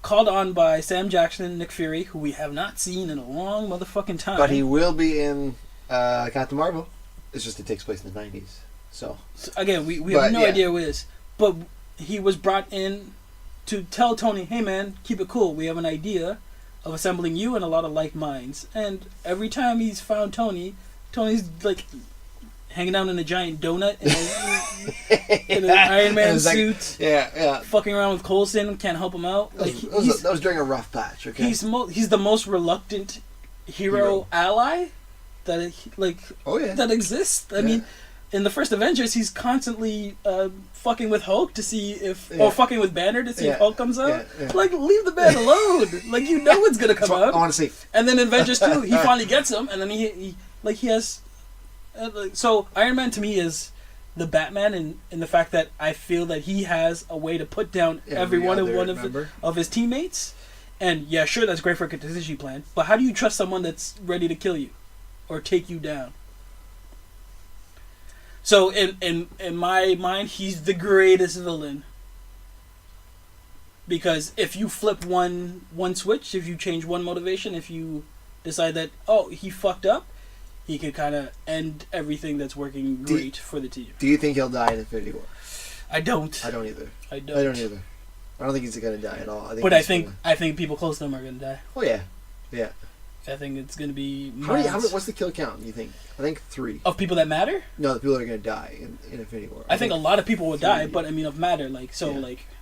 called on by Sam Jackson and Nick Fury, who we have not seen in a long motherfucking time. But he will be in Captain Marvel. It's just it takes place in the 90s. So again, we have no idea who it is. But he was brought in to tell Tony, hey man, keep it cool. We have an idea of assembling you and a lot of like minds. And every time he's found Tony's like hanging out in a giant donut in an Iron Man suit. Yeah. Fucking around with Coulson, can't help him out. Like that was during a rough patch. Okay. He's the most reluctant hero ally that exists. I mean, in the first Avengers, he's constantly fucking with Hulk to see if, or fucking with Banner to see if Hulk comes out. Like, leave the man alone. Like, you know it's gonna come out. I want to see. And then in Avengers 2, he finally gets him, and then he has. So Iron Man to me is the Batman in the fact that I feel that he has a way to put down every one of his teammates. And yeah, sure, that's great for a contingency plan. But how do you trust someone that's ready to kill you or take you down? So in my mind, he's the greatest villain. Because if you flip one switch, if you change one motivation, if you decide that, he fucked up, he can kind of end everything that's working great for the team. Do you think he'll die in Infinity War? I don't. I don't either. I don't either. I don't think he's going to die at all. I think people close to him are going to die. Oh, yeah. Yeah. I think it's going to be... What's the kill count, you think? I think 3. Of people that matter? No, the people that are going to die in Infinity War. I think a lot of people would die, but I mean of matter.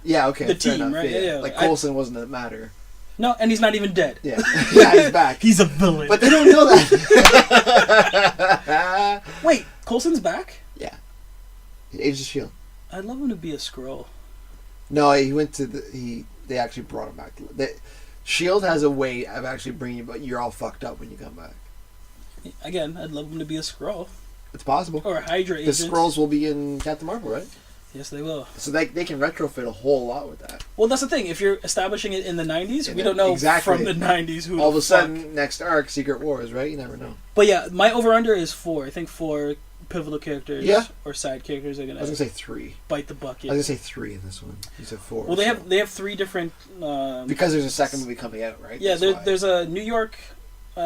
Yeah, okay. The team, enough, right? Yeah. Like Coulson wasn't a matter. No, and he's not even dead. Yeah, he's back. He's a villain. But they don't know that. Wait, Coulson's back? Yeah. Agents of S.H.I.E.L.D. I'd love him to be a Skrull. No, he went to they actually brought him back. S.H.I.E.L.D. has a way of actually bringing you, but you're all fucked up when you come back. Again, I'd love him to be a Skrull. It's possible. Or a Hydra agent. The Skrulls will be in Captain Marvel, right? Yes, they will. So they can retrofit a whole lot with that. Well, that's the thing. If you're establishing it in the 90s, we don't know from the 90s all of a sudden, next arc, Secret Wars, right? You never know. But yeah, my over-under is 4. I think 4 pivotal characters or side characters are gonna. I was gonna say 3. Bite the bucket. I was gonna say 3 in this one. You said 4. Well, they have 3 different. Because there's a second movie coming out, right? Yeah, there's a New York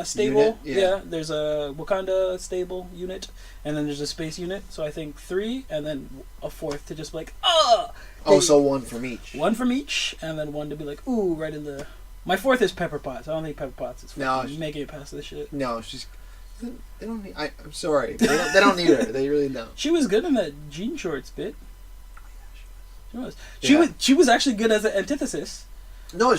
stable. Yeah, there's a Wakanda stable unit, and then there's a space unit. So I think 3, and then a 4th to just be like, so 1 from each. 1 from each, and then 1 to be like, ooh, right in the. My 4th is Pepper Potts. I don't think Pepper Potts is making it past this shit. No, she's. They don't need. I'm sorry. They don't need her. They really don't. She was good in that jean shorts bit. She was. She was actually good as an antithesis. No,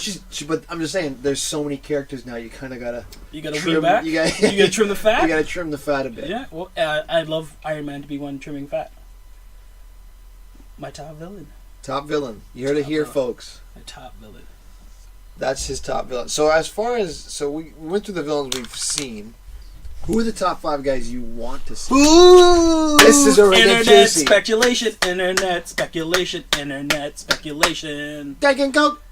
but I'm just saying, there's so many characters now. You kind of gotta. You gotta trim back. You gotta trim the fat. You gotta trim the fat a bit. Yeah. Well, I'd love Iron Man to be one trimming fat. My top villain. Top villain. You heard it here, folks. My top villain. That's his top villain. So we went through the villains we've seen. Who are the top 5 guys you want to see? Ooh, this is already internet juicy. Speculation. Internet speculation. Internet speculation. Taking Coke.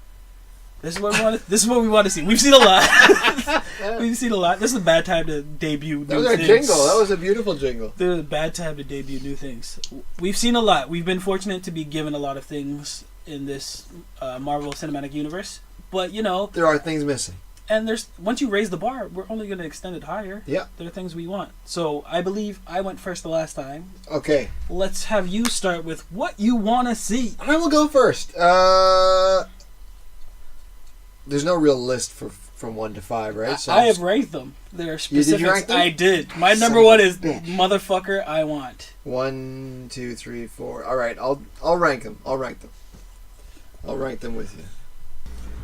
This is what we want to see. We've seen a lot. We've seen a lot. This is a bad time to debut new things. That was our jingle. That was a beautiful jingle. This is a bad time to debut new things. We've seen a lot. We've been fortunate to be given a lot of things in this Marvel Cinematic Universe. But, there are things missing. And once you raise the bar, we're only going to extend it higher. Yeah. There are things we want. So I believe I went first the last time. Okay. Let's have you start with what you want to see. I will go first. There's no real list from 1 to 5, right? So I have ranked them. There are specifics. Did you rank them? I did. My number 1 is motherfucker I want. 1, 2, 3, 4. All right. I'll rank them. I'll rank them with you.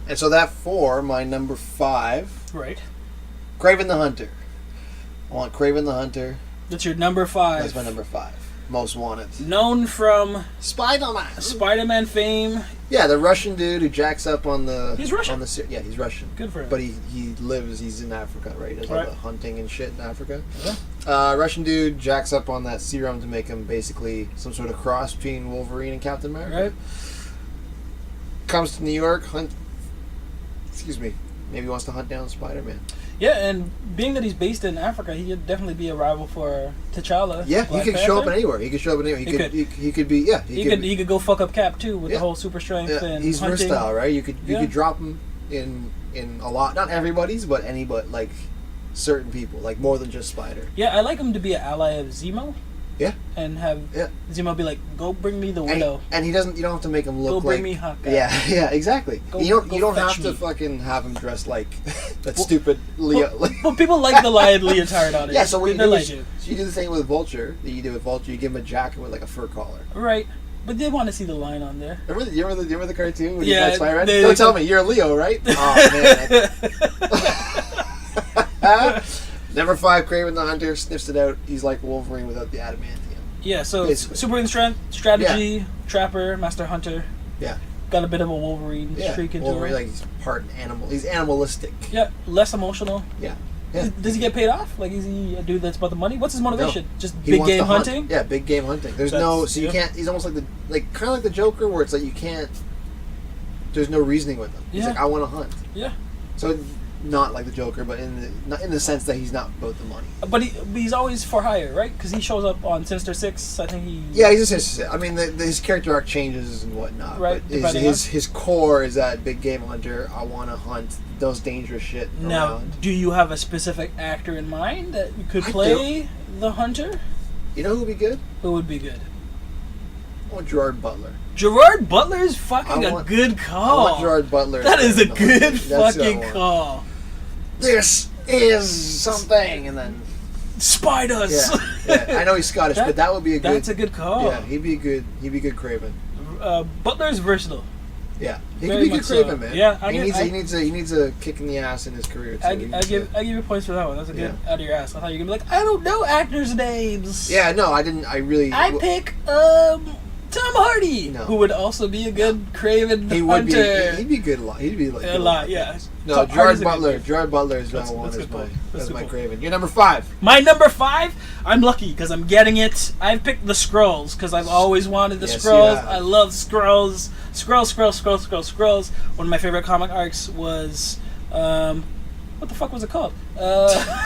And so that 4, my number 5. Right. Kraven the Hunter. I want Kraven the Hunter. That's your number 5. That's my number 5. Most wanted. Known from Spider-Man fame. Yeah, the Russian dude who jacks up on the. He's Russian. Yeah, he's Russian. Good for him. But he's in Africa, right? He does all the hunting and shit in Africa. Yeah. Russian dude jacks up on that serum to make him basically some sort of cross between Wolverine and Captain America. Right. Comes to New York, maybe wants to hunt down Spider-Man. Yeah, and being that he's based in Africa, he could definitely be a rival for T'Challa. Yeah, he could show up anywhere. He could be. Yeah, he could go fuck up Cap too with the whole super strength and he's hunting. versatile, right? You could drop him in a lot, not everybody's, but like certain people, like more than just Spider. Yeah, I like him to be an ally of Zemo. Yeah. And have Zemo be like, go bring me the Widow. And you don't have to make him look like... Go bring me Hawkeye. Yeah, exactly. You don't have to fucking have him dressed like that stupid Leo. But people like the lion leotard on it. Yeah, so what you do is you do the thing with Vulture that you do with Vulture. You give him a jacket with like a fur collar. Right. But they want to see the lion on there. Remember the cartoon when you guys Spider-Man? Don't tell me, you're a Leo, right? Oh, man. Number 5, Kraven the Hunter, sniffs it out. He's like Wolverine without the adamantium. Yeah, so Superman strategy, trapper, master hunter. Yeah. Got a bit of a Wolverine streak into Wolverine, him. Like he's part animal. He's animalistic. Yeah, less emotional. Yeah. Does he get paid off? Like, is he a dude that's about the money? What's his motivation? No. Just big game hunting? Yeah, big game hunting. There's you can't. He's almost like kind of like the Joker, where it's like you can't. There's no reasoning with him. He's like, I want to hunt. Yeah. So. Not like the Joker, but in the sense that he's not about the money. But he's always for hire, right? Because he shows up on Sinister Six. I think he. Yeah, he's a Sinister Six. I mean, his character arc changes and whatnot. Right. But his core is that big game hunter. I want to hunt those dangerous shit. Now, do you have a specific actor in mind that could play the hunter? You know who would be good? Who would be good? I want Gerard Butler. Gerard Butler is fucking a good call. I want Gerard Butler. That is a good fucking call. This is something, and then spiders. Yeah. I know he's Scottish, but that would be a good. That's a good call. Yeah, he'd be good Kraven. Butler's versatile. Yeah, he could be good Kraven, man. Yeah, he needs a kick in the ass in his career too. I give you points for that one. That's a good out of your ass. I thought you were gonna be like, I don't know actors' names. Yeah, no, I didn't. I pick Tom Hardy, who would also be a good Kraven hunter. He'd be good. He'd be like a lot. Yeah. No, Gerard Butler. Gerard Butler is number 1 as my Kraven. You're number 5. My number 5. I'm lucky because I'm getting it. I've picked the Skrulls because I've always wanted the Skrulls. I love Skrulls. Skrulls. One of my favorite comic arcs was what the fuck was it called?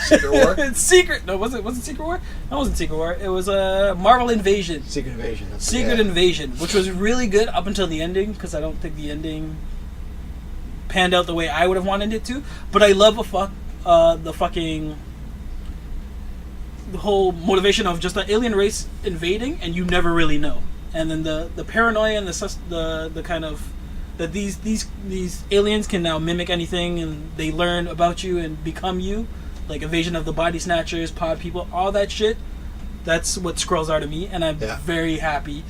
Secret War? It's Secret. No, was it Secret War? No, it wasn't Secret War. It was Marvel Invasion. Secret Invasion. Secret Invasion, which was really good up until the ending, because I don't think the ending panned out the way I would have wanted it to. But I love the whole motivation of just the alien race invading, and you never really know. And then the paranoia and the kind of that these aliens can now mimic anything, and they learn about you and become you, like invasion of the body snatchers, pod people, all that shit. That's what Skrulls are to me, and I'm very happy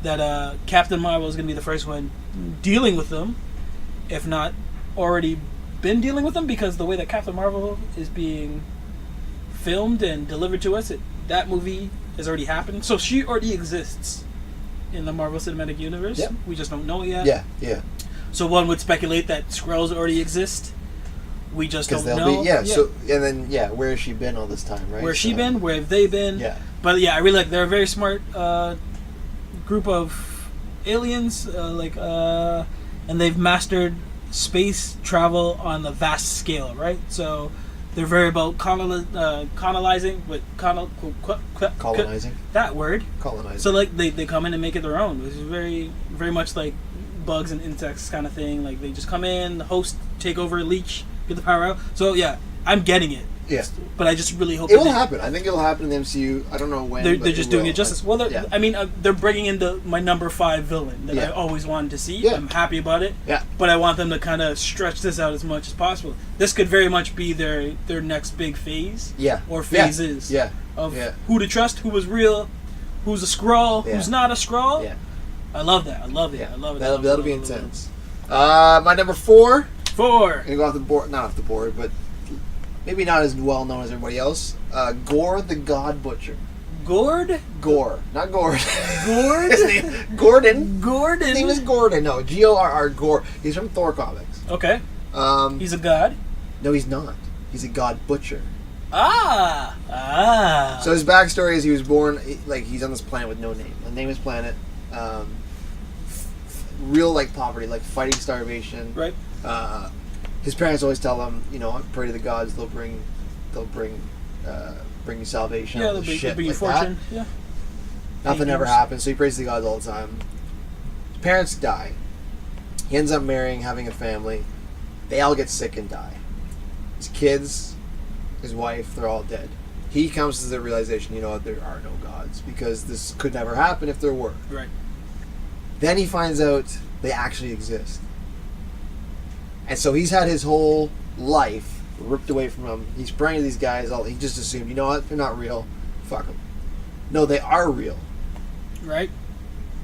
that Captain Marvel is going to be the first one dealing with them, if not already been dealing with them, because the way that Captain Marvel is being filmed and delivered to us, that movie has already happened, so she already exists in the Marvel Cinematic Universe. Yep. We just don't know it yet. Yeah. So one would speculate that Skrulls already exist. We just don't know. So and then where has she been all this time, right? Where has she been? Where have they been? Yeah. But I really like. They're a very smart group of aliens, and they've mastered space travel on a vast scale, right? So they're very about colonizing. That word. Colonizing. So they come in and make it their own, which is very, very much like bugs and insects kind of thing. Like they just come in, host, take over, leech, get the power out. So I'm getting it. Yeah. But I just really hope it will happen. I think it'll happen in the MCU. I don't know when. They're just doing it justice. Well, they're bringing in my number 5 villain that I always wanted to see. Yeah. I'm happy about it. Yeah. But I want them to kind of stretch this out as much as possible. This could very much be their next big phase. Yeah. Or phases. Yeah. Of who to trust, who was real, who's a Skrull, who's not a Skrull. Yeah. I love that. I love it. That'll be intense. My number 4. Gonna go off the board. Not off the board, but maybe not as well known as everybody else. Gore the God Butcher. Gord? Gore. Not Gord. Gord? His name Gordon. Gordon? His name is Gordon. No, Gorr Gore. He's from Thor comics. Okay. He's a god? No, he's not. He's a God Butcher. Ah. So his backstory is he was born, he's on this planet with no name. A nameless planet. Real, poverty, fighting starvation. Right. His parents always tell him, pray to the gods, they'll bring you salvation. Yeah, they'll bring you fortune. That. Yeah. Nothing ever happens, so he prays to the gods all the time. His parents die. He ends up marrying, having a family. They all get sick and die. His kids, his wife, they're all dead. He comes to the realization, there are no gods, because this could never happen if there were. Right. Then he finds out they actually exist. And so he's had his whole life ripped away from him. He's praying to these guys. He just assumed, they're not real. Fuck them. No, they are real. Right.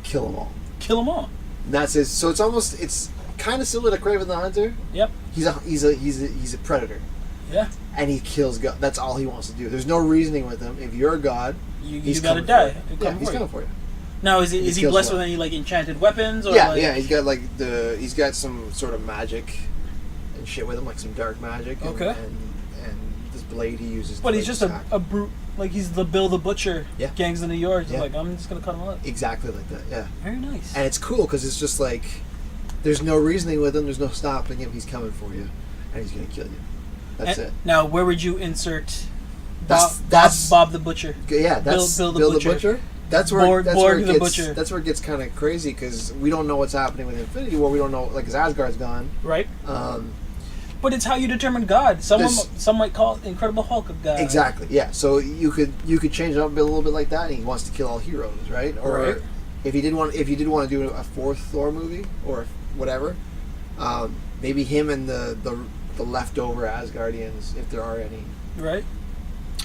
Kill them all. And that's his. So it's kind of similar to Kraven the Hunter. Yep. He's a predator. Yeah. And he kills God. That's all he wants to do. There's no reasoning with him. If you're a god, you gotta die. He's coming for you. Now, is he blessed with any enchanted weapons? Or He's got he's got some sort of magic and shit with him, some dark magic. Okay. And this blade he uses. But he's just a brute. He's the Bill the Butcher. Yeah. Gangs in New York. He's I'm just gonna cut him up. Exactly like that. Yeah. Very nice. And it's cool because it's just there's no reasoning with him. There's no stopping him. He's coming for you, and he's gonna kill you. That's it. Now, where would you insert that's Bob the Butcher? Yeah, that's Bill the Butcher. That's where it gets kind of crazy because we don't know what's happening with Infinity War. We don't know, because Asgard's gone. Right. But it's how you determine God. Some might call it Incredible Hulk of God. Exactly. Yeah. So you could change it up a little bit like that. And he wants to kill all heroes, right? Or if you did want to do a 4th Thor movie or whatever, maybe him and the leftover Asgardians, if there are any, right,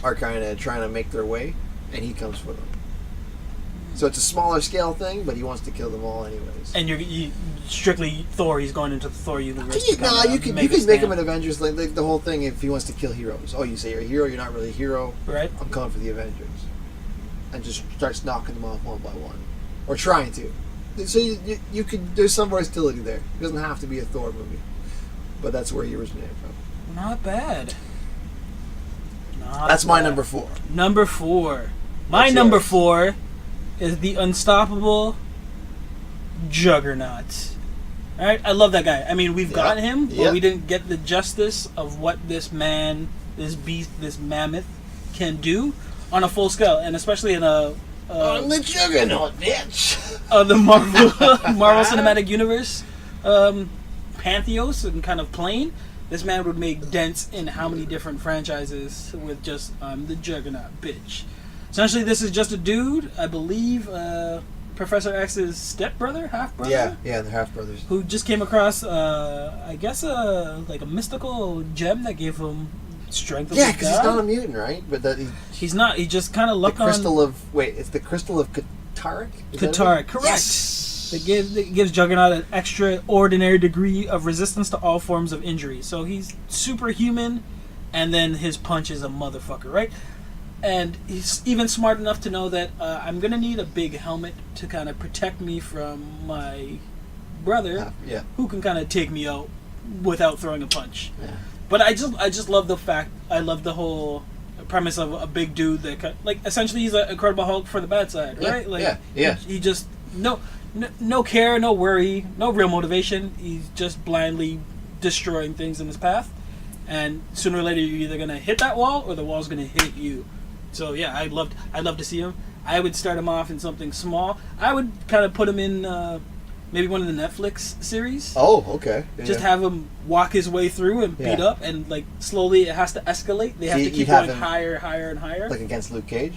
are kind of trying to make their way, and he comes for them. So it's a smaller scale thing, but he wants to kill them all anyways. And you strictly Thor. He's going into the Thor universe. You can make him an Avengers. Like the whole thing. If he wants to kill heroes, you say you're a hero. You're not really a hero. Right. I'm coming for the Avengers, and just starts knocking them off one by one, or trying to. So you could. There's some versatility there. It doesn't have to be a Thor movie, but that's where he originated from. Not bad. That's my number 4. Number 4. My number 4 is the unstoppable Juggernaut. All right, I love that guy. I mean, we've got him, but we didn't get the justice of what this man, this beast, this mammoth can do on a full scale, and especially in a on the juggernaut, bitch. The Marvel Cinematic Universe, pantheos and kind of plane. This man would make dents in how many different franchises with just the juggernaut, bitch. Essentially, this is just a dude, I believe. Professor X's stepbrother, half-brother? Yeah, they're half-brothers. Who just came across, I guess, like a mystical gem that gave him strength of the god. Yeah, because he's not a mutant, right? But that he's not. He just kind of lucked on... It's the crystal of Katarik? Katarik, correct. Yes! It gives Juggernaut an extraordinary degree of resistance to all forms of injury. So he's superhuman, and then his punch is a motherfucker, right? And he's even smart enough to know that I'm going to need a big helmet to kind of protect me from my brother, who can kind of take me out without throwing a punch. Yeah. But I just love the fact, I love the whole premise of a big dude that, like, essentially he's an Incredible Hulk for the bad side, right? Like, he just, no care, no worry, no real motivation. He's just blindly destroying things in his path. And sooner or later you're either going to hit that wall or the wall's going to hit you. So yeah, I'd love to see him. I would start him off in something small. I would kind of put him in maybe one of the Netflix series. Oh, okay. Yeah. Just have him walk his way through and beat up, and like slowly it has to escalate. They have to keep going higher, and higher. Like against Luke Cage?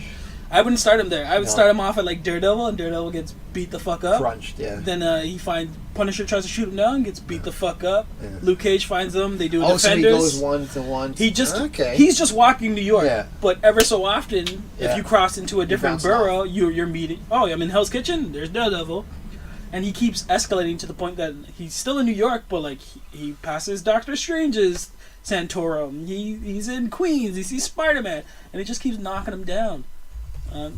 I wouldn't start him there. I would start him off at like Daredevil, and Daredevil gets beat the fuck up. Crunched, yeah. Then he finds Punisher tries to shoot him down, gets beat the fuck up. Yeah. Luke Cage finds him. They do a Defenders. So he goes one to one. He's just walking New York. Yeah. But ever so often, if you cross into a different borough, you're meeting. Oh, I'm in Hell's Kitchen. There's Daredevil, and he keeps escalating to the point that he's still in New York, but like he passes Doctor Strange's Santorum. He's in Queens. He sees Spider-Man, and he just keeps knocking him down.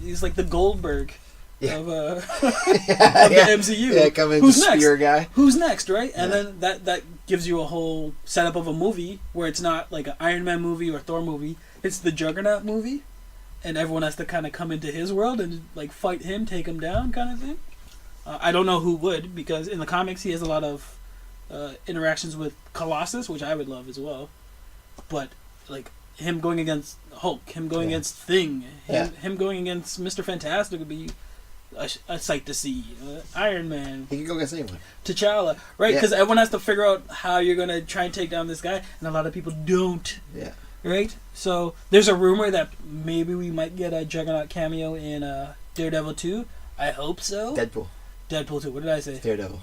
He's like the Goldberg of the MCU. Yeah, coming to spear guy. Who's next, right? And then that gives you a whole setup of a movie where it's not like an Iron Man movie or Thor movie. It's the Juggernaut movie, and everyone has to kind of come into his world and like fight him, take him down, kind of thing. I don't know who would, because in the comics he has a lot of interactions with Colossus, which I would love as well. But like him going against Hulk, him going against Thing, him going against Mr. Fantastic would be a sight to see. Iron Man. He can go against anyone. T'Challa, right? Because everyone has to figure out how you're going to try and take down this guy, and a lot of people don't. Yeah. Right? So there's a rumor that maybe we might get a Juggernaut cameo in Daredevil 2. I hope so. Deadpool 2. What did I say? Daredevil.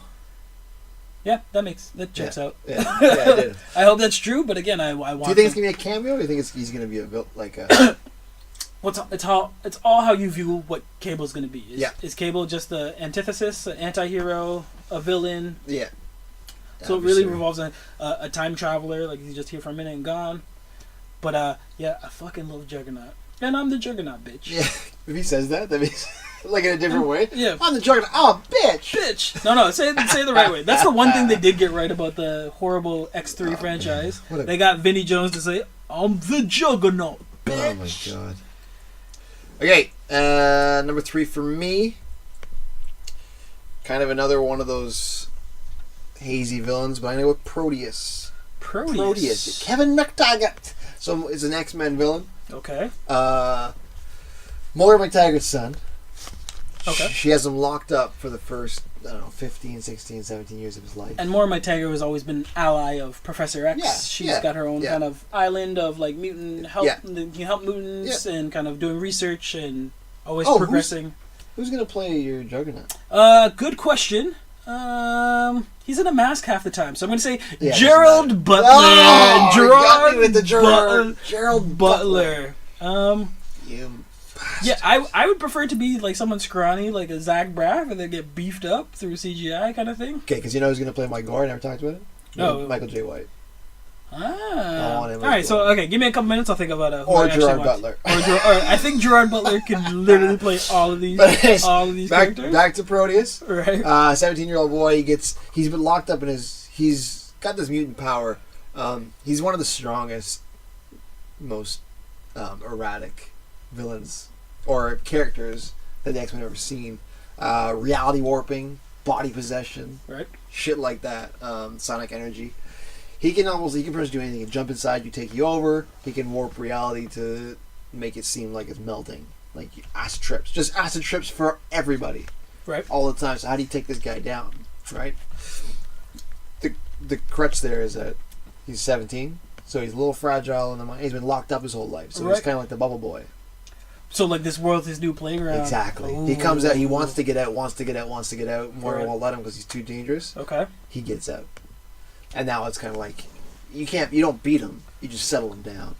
Yeah, that checks out. Yeah, I did. I hope that's true, but again, I want. Do you think it's gonna be a cameo, or do you think he's gonna be a It's all how you view what Cable's gonna be. Is Cable just an antithesis, an anti-hero, a villain? Yeah. So it really revolves on a time traveler, like he's just here for a minute and gone. But I fucking love Juggernaut, and I'm the Juggernaut, bitch. Yeah, if he says that means. Like in a different way? Yeah. I'm the Juggernaut. Oh, bitch! Bitch! No, say it the right way. That's the one thing they did get right about the horrible X3 franchise. They got Vinnie Jones to say, I'm the Juggernaut, bitch! Oh my god. Okay, number 3 for me. Kind of another one of those hazy villains, but I'm going to go with Proteus. Proteus. Kevin McTaggart. So it's an X-Men villain. Okay. Moira McTaggart's son. Okay. She has him locked up for the first, 15, 16, 17 years of his life. And Moira McTaggart has always been an ally of Professor X. Yeah, She's got her own kind of island of like mutant help. Yeah. You can help mutants and kind of doing research and always progressing. Who's going to play your Juggernaut? Good question. He's in a mask half the time, so I'm going to say Gerald Butler. Oh, Gerald Butler. Yeah, I would prefer it to be like someone scrawny, like a Zach Braff, and then get beefed up through CGI kind of thing. Okay, because you know who's going to play Mike Gore? I never talked about it? No. Michael J. White. Alright, so give me a couple minutes, I'll think about it. Or Gerard Butler. I think Gerard Butler can literally play all of these characters. Back to Proteus. Right. 17-year-old boy, he's been locked up in he's got this mutant power. He's one of the strongest, most erratic villains or characters that the X-Men have ever seen. Reality warping, body possession, right? Shit like that. Sonic energy. He can pretty much do anything. He can jump inside you, take you over. He can warp reality to make it seem like it's melting. Like acid trips. Just acid trips for everybody. Right. All the time. So how do you take this guy down? Right? The crutch there is that he's 17. So he's a little fragile in the mind. He's been locked up his whole life. So he's kind of like the bubble boy. So like this world's his new playground. Exactly. Ooh. He comes out. He wants to get out. Mori won't let him because he's too dangerous. Okay. He gets out. And now it's kind of like, you don't beat him. You just settle him down.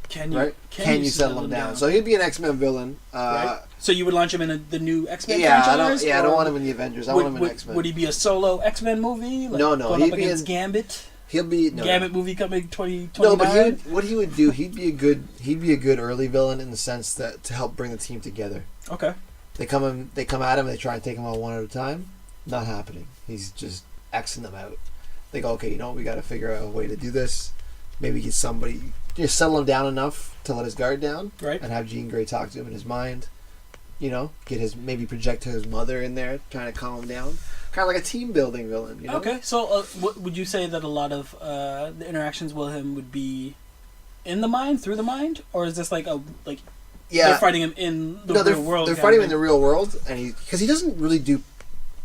Can you? Right? Can you settle him down? So he'd be an X-Men villain. Right. So you would launch him in the new X-Men franchise? I don't want him in the Avengers. I want him in X-Men. Would he be a solo X-Men movie? Like no. Going up against Gambit? He'll be Gambit movie coming 2029? No, but what he would do, he'd be a good early villain in the sense that to help bring the team together. Okay. They come at him, they try and take him out one at a time. Not happening. He's just Xing them out. They go, okay, we got to figure out a way to do this. Maybe get somebody, just settle him down enough to let his guard down, right? And have Jean Grey talk to him in his mind. Maybe project to his mother in there, trying to calm him down. Kind of like a team building villain. Okay, so what would you say that a lot of the interactions with him would be in the mind, through the mind, or is this they're fighting him in the real world? They're fighting him in the real world, and because he doesn't really do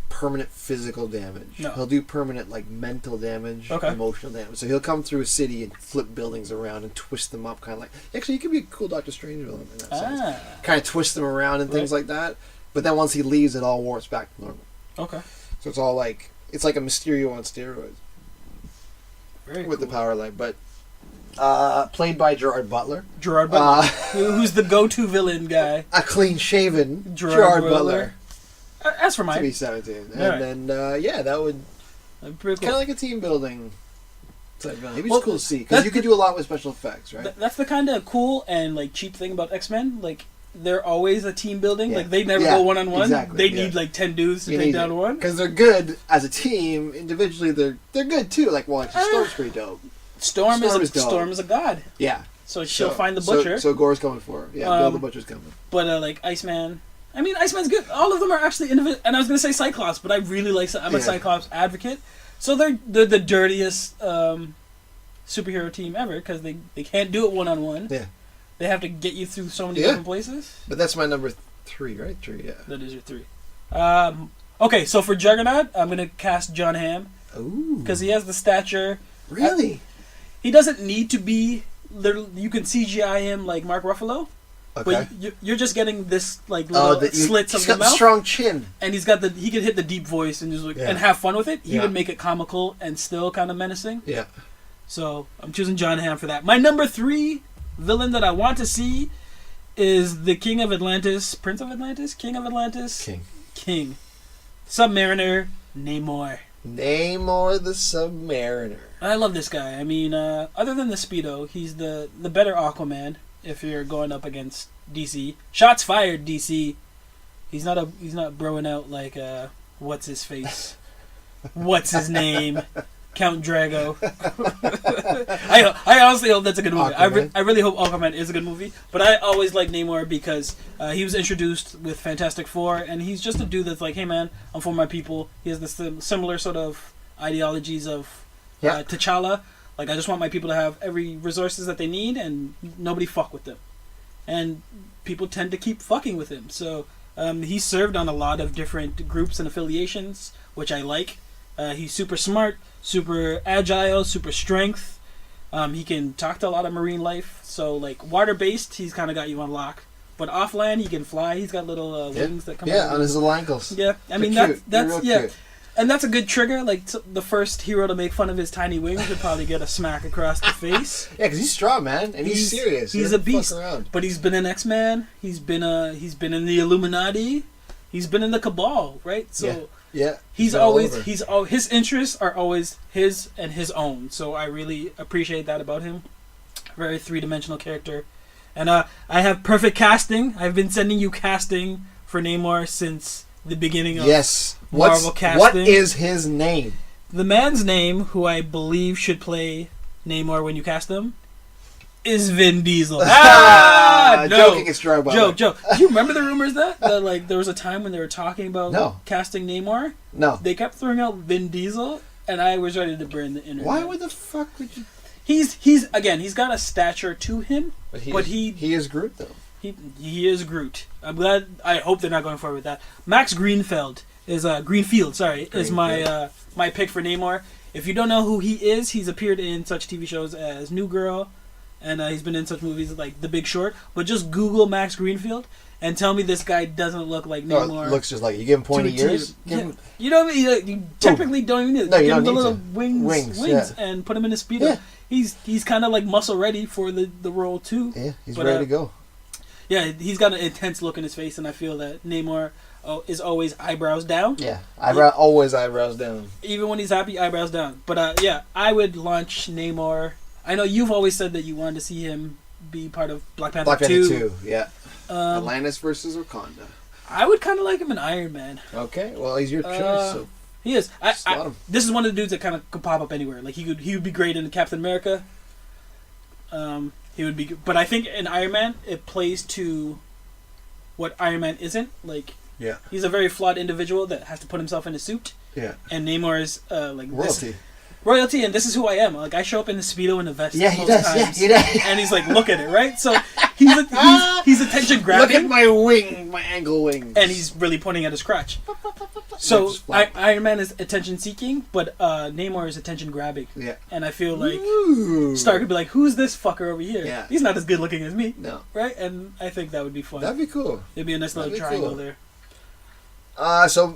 permanent physical damage. No. He'll do permanent mental damage, emotional damage. So he'll come through a city and flip buildings around and twist them up, kind of like. Actually, he could be a cool Doctor Strange villain in that sense. Kind of twist them around and things like that. But then once he leaves, it all warps back to normal. Okay. So it's all like a Mysterio on steroids. Very with cool. The power light, but played by Gerard Butler. Who's the go-to villain guy? A clean-shaven Gerard Butler. As for mine. To be 17. And then, that would... Kind of like a team building type villain. It'd be just cool to see. Because you could do a lot with special effects, right? That's the kind of cool and cheap thing about X-Men. They're always a team building. Yeah. They never go one-on-one. Exactly. They need 10 dudes to take down one. Because they're good as a team. Individually, they're good too. Storm's pretty dope. Storm is a god. Yeah. So she'll find the Butcher. So Gore's coming for her. Yeah, Bill the Butcher's coming. But Iceman... Iceman's good. All of them are actually individual. And I was going to say Cyclops, but I really like... I'm a Cyclops advocate. So they're the dirtiest superhero team ever because they can't do it one-on-one. Yeah. They have to get you through so many different places. But that's my number 3, right? 3, yeah. That is your 3. Okay, so for Juggernaut, I'm going to cast John Hamm. Ooh. Because he has the stature. Really? He doesn't need to be... You can CGI him like Mark Ruffalo. Okay. But you're just getting this little slits of the mouth. He's got the strong chin, and he can hit the deep voice and just and have fun with it. He would make it comical and still kind of menacing. Yeah. So I'm choosing John Hamm for that. My number 3 villain that I want to see is the King of Atlantis, Prince of Atlantis, King of Atlantis, King, Submariner, Namor. Namor the Submariner. I love this guy. I mean, other than the Speedo, he's the better Aquaman. If you're going up against DC, shots fired, DC. He's not broing out like what's his face, what's his name, Count Drago. I honestly hope that's a good movie. I really hope Aquaman is a good movie. But I always like Namor because he was introduced with Fantastic Four, and he's just a dude that's like, hey man, I'm for my people. He has the similar sort of ideologies of T'Challa. I just want my people to have every resources that they need and nobody fuck with them. And people tend to keep fucking with him. So he served on a lot of different groups and affiliations, which I like. He's super smart, super agile, super strength. He can talk to a lot of marine life. So water-based, he's kind of got you on lock. But off-land, he can fly. He's got little wings that come out. Yeah, on his little ankles. Yeah, I mean, that's cute. And that's a good trigger. The first hero to make fun of his tiny wings would probably get a smack across the face. Yeah, because he's strong, man, and he's serious. He's a beast. But he's been an X-Man. He's been in the Illuminati. He's been in the Cabal, right? So his interests are always his and his own. So I really appreciate that about him. Very 3-dimensional character, and I have perfect casting. I've been sending you casting for Namor since the beginning of Marvel casting. What is his name? The man's name, who I believe should play Namor when you cast him, is Vin Diesel. No. Joking is strong. Joke. Do you remember the rumors that like there was a time when they were talking about casting Namor? No. They kept throwing out Vin Diesel, and I was ready to burn the internet. Why would the fuck would you? He's got a stature to him, but he is Groot though. He is Groot. I'm glad. I hope they're not going forward with that. Max Greenfield is my pick for Namor. If you don't know who he is, he's appeared in such TV shows as New Girl, and he's been in such movies like The Big Short. But just Google Max Greenfield and tell me this guy doesn't look like Namor. No, it looks just like you give him pointy ears. You know what I mean? You technically don't even need it. No, give him the little wings, and put him in his speedo. Yeah. He's kind of like muscle ready for the role too. Yeah, he's ready to go. Yeah, he's got an intense look in his face, and I feel that Namor is always eyebrows down. Yeah, always eyebrows down. Even when he's happy, eyebrows down. But yeah, I would launch Namor. I know you've always said that you wanted to see him be part of Black Panther 2. Yeah. Atlantis versus Wakanda. I would kind of like him in Iron Man. Okay, well, he's your choice. So he is. This is one of the dudes that kind of could pop up anywhere. Like he would be great in Captain America. He would be, but I think in Iron Man it plays to what Iron Man isn't. Like, he's a very flawed individual that has to put himself in a suit. Yeah, and Namor is like royalty, and this is who I am. Like I show up in the speedo and the vest. Yeah, he does. Times, yeah, he does. And he's like, look at it, right? So he's attention grabbing. Look at my wing, my angle wings. And he's really pointing at his crotch. So Iron Man is attention seeking, but Namor is attention grabbing. Yeah. And I feel like Stark would be like, who's this fucker over here? Yeah. He's not as good looking as me. No. Right? And I think that would be fun. That'd be cool. It'd be a nice little triangle there. So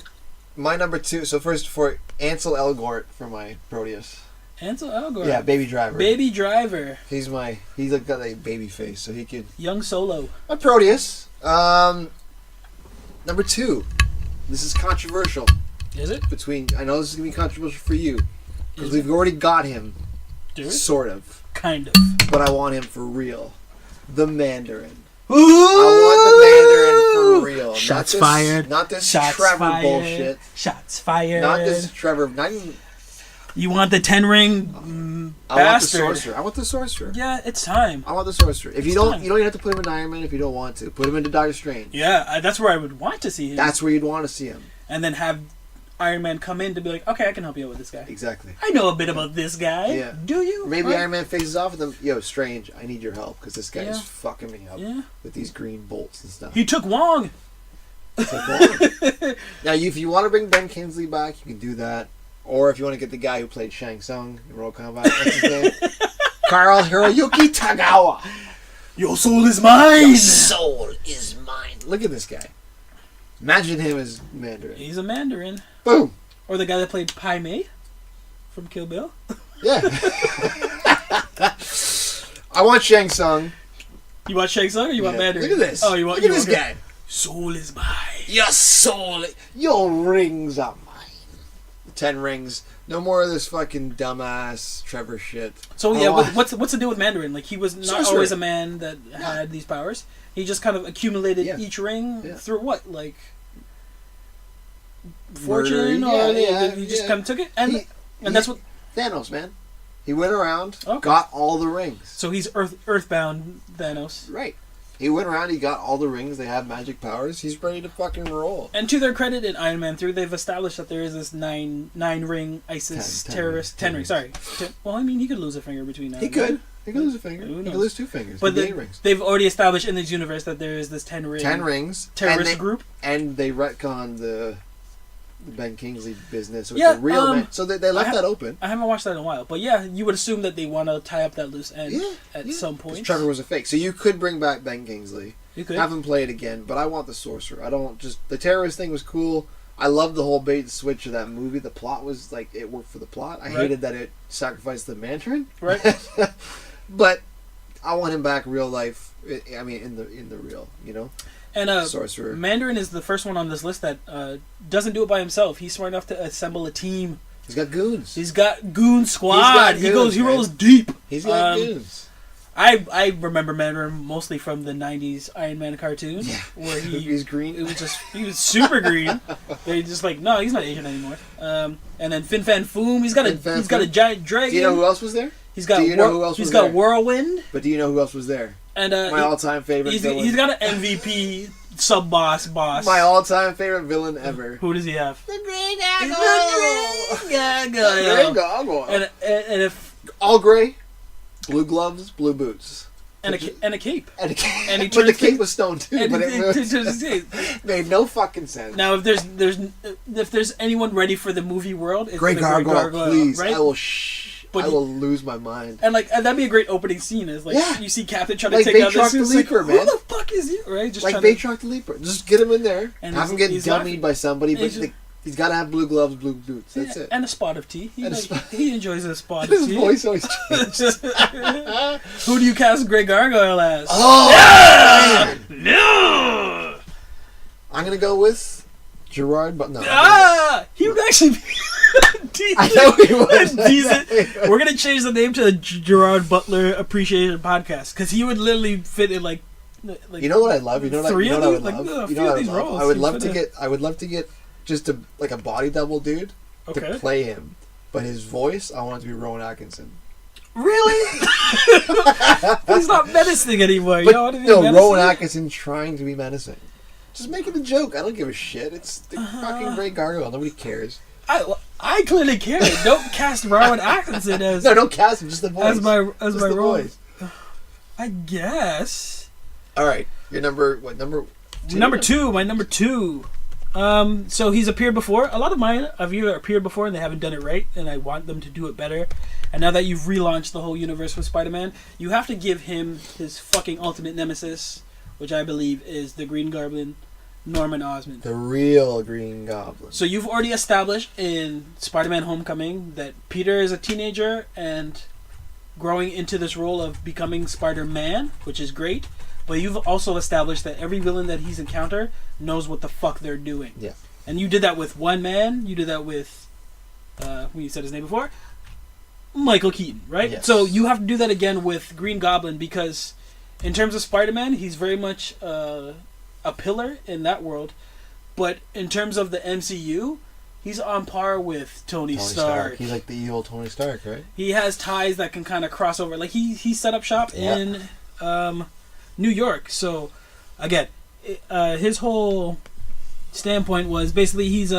my number 2. So first for Ansel Elgort for my Proteus. Ansel Elgort. Yeah, Baby Driver. Baby Driver. He's got a baby face, so he could. Young Solo. My Proteus. Number 2. This is controversial. Is it? I know this is gonna be controversial for you because we've already got him. Sort of. Kind of. But I want him for real. The Mandarin. Ooh! I want the Mandarin for real. Shots fired. Not this Shots Trevor fired. bullshit. Shots fired. Not this Trevor. Not even. You want the 10-ring bastard. I want the sorcerer. I want the sorcerer. Yeah, it's time. I want the sorcerer. If you don't even have to put him in Iron Man if you don't want to. Put him into Doctor Strange. Yeah, that's where I would want to see him. That's where you'd want to see him. And then have Iron Man come in to be like, okay, I can help you out with this guy. Exactly. I know a bit about this guy. Yeah. Do you? Maybe Iron Man faces off with him. Yo, Strange, I need your help because this guy is fucking me up with these green bolts and stuff. He took Wong. Now, if you want to bring Ben Kingsley back, you can do that. Or if you want to get the guy who played Shang Tsung in Mortal Kombat, what's his name? Karl Hiroyuki Tagawa. Your soul is mine. Your soul is mine. Look at this guy. Imagine him as Mandarin. He's a Mandarin. Boom. Or the guy that played Pai Mei from Kill Bill. Yeah. I want Shang Tsung. You want Shang Tsung or you want Mandarin? Look at this. Oh, Look at this guy. Soul is mine. Your soul. Your rings are mine. 10 rings. No more of this fucking dumbass Trevor shit. So yeah, what's the deal with Mandarin? Like he was not always a man that had these powers. He just kind of accumulated each ring through what, like fortune, or he just kind of took it, and that's what Thanos, man. He went around, got all the rings. So he's earthbound Thanos, right? He went around, he got all the rings, they have magic powers, he's ready to fucking roll. And to their credit, in Iron Man 3, they've established that there is this nine ring ISIS terrorist... 10 rings, sorry. Well, I mean, he could lose a finger between now and then. He could lose a finger. He could lose 2 fingers. But they've already established in this universe that there is this 10 rings terrorist group. And they retcon the Ben Kingsley business with the real man. So they left that open. I haven't watched that in a while. But yeah, you would assume that they want to tie up that loose end at some point. Trevor was a fake. So you could bring back Ben Kingsley. You could. Have him play it again. But I want the sorcerer. I don't just... The terrorist thing was cool. I loved the whole bait and switch of that movie. The plot was like... It worked for the plot. I hated that it sacrificed the Mandarin. Right. But I want him back real life. I mean, in the real, you know? And sorcerer. Mandarin is the first one on this list that doesn't do it by himself. He's smart enough to assemble a team. He's got goons. He's got goon squad. He rolls deep. He's got goons. I remember Mandarin mostly from the '90s Iron Man cartoon, where he's green. It was just he was super green. They just like he's not Asian anymore. And then Fin Fan Foom, he's got a giant dragon. Do you know who else was there? He's got. Do you know who else was got there? Whirlwind. But do you know who else was there? And my all-time favorite. He's got an MVP boss. My all-time favorite villain ever. Who does he have? The Green Gargoyle. And if all gray, blue gloves, blue boots. And a cape. And he but the cape was stone too. But it made no fucking sense. Now, if there's anyone ready for the movie world, it's Grey Gargoyle, please. Right? I will lose my mind. And that'd be a great opening scene. Is you see Captain trying to take out this the Leaper, man. Who the fuck is he? Right? Just Baytrock the Leaper. Just get him in there. And have him get dummied by somebody. But he's got to have blue gloves, blue boots. That's it. And a spot of tea. He enjoys a spot of tea. His voice always changes. Who do you cast Grey Gargoyle as? Oh! No! I'm going to go with Gerard, but no. He would actually be decent. I know he was. Decent. We're going to change the name to the Gerard Butler Appreciation Podcast because he would literally fit in you know what I love? You know what I would love? You know what I would love? I would love to get just a body double dude to play him, but his voice I want it to be Rowan Atkinson. Really? He's not menacing anymore. But, Rowan Atkinson trying to be menacing. Just make it a joke. I don't give a shit. It's the fucking Grey Gargoyle. Nobody cares. I clearly care. Don't cast Rowan Atkinson as don't cast him. Just the voice. As my voice. I guess. All right, your number two? My number two. So he's appeared before. A lot of mine have either appeared before and they haven't done it right, and I want them to do it better. And now that you've relaunched the whole universe with Spider-Man, you have to give him his fucking ultimate nemesis, which I believe is the Green Goblin, Norman Osborn. The real Green Goblin. So you've already established in Spider-Man Homecoming that Peter is a teenager and growing into this role of becoming Spider-Man, which is great. But you've also established that every villain that he's encountered knows what the fuck they're doing. Yeah. And you did that with one man. You did that with, you said his name before, Michael Keaton, right? Yes. So you have to do that again with Green Goblin because in terms of Spider-Man, he's very much a pillar in that world. But in terms of the MCU, he's on par with Tony Stark. He's like the evil Tony Stark, right? He has ties that can kind of cross over. Like he set up shop in New York. So again, his whole standpoint was basically he's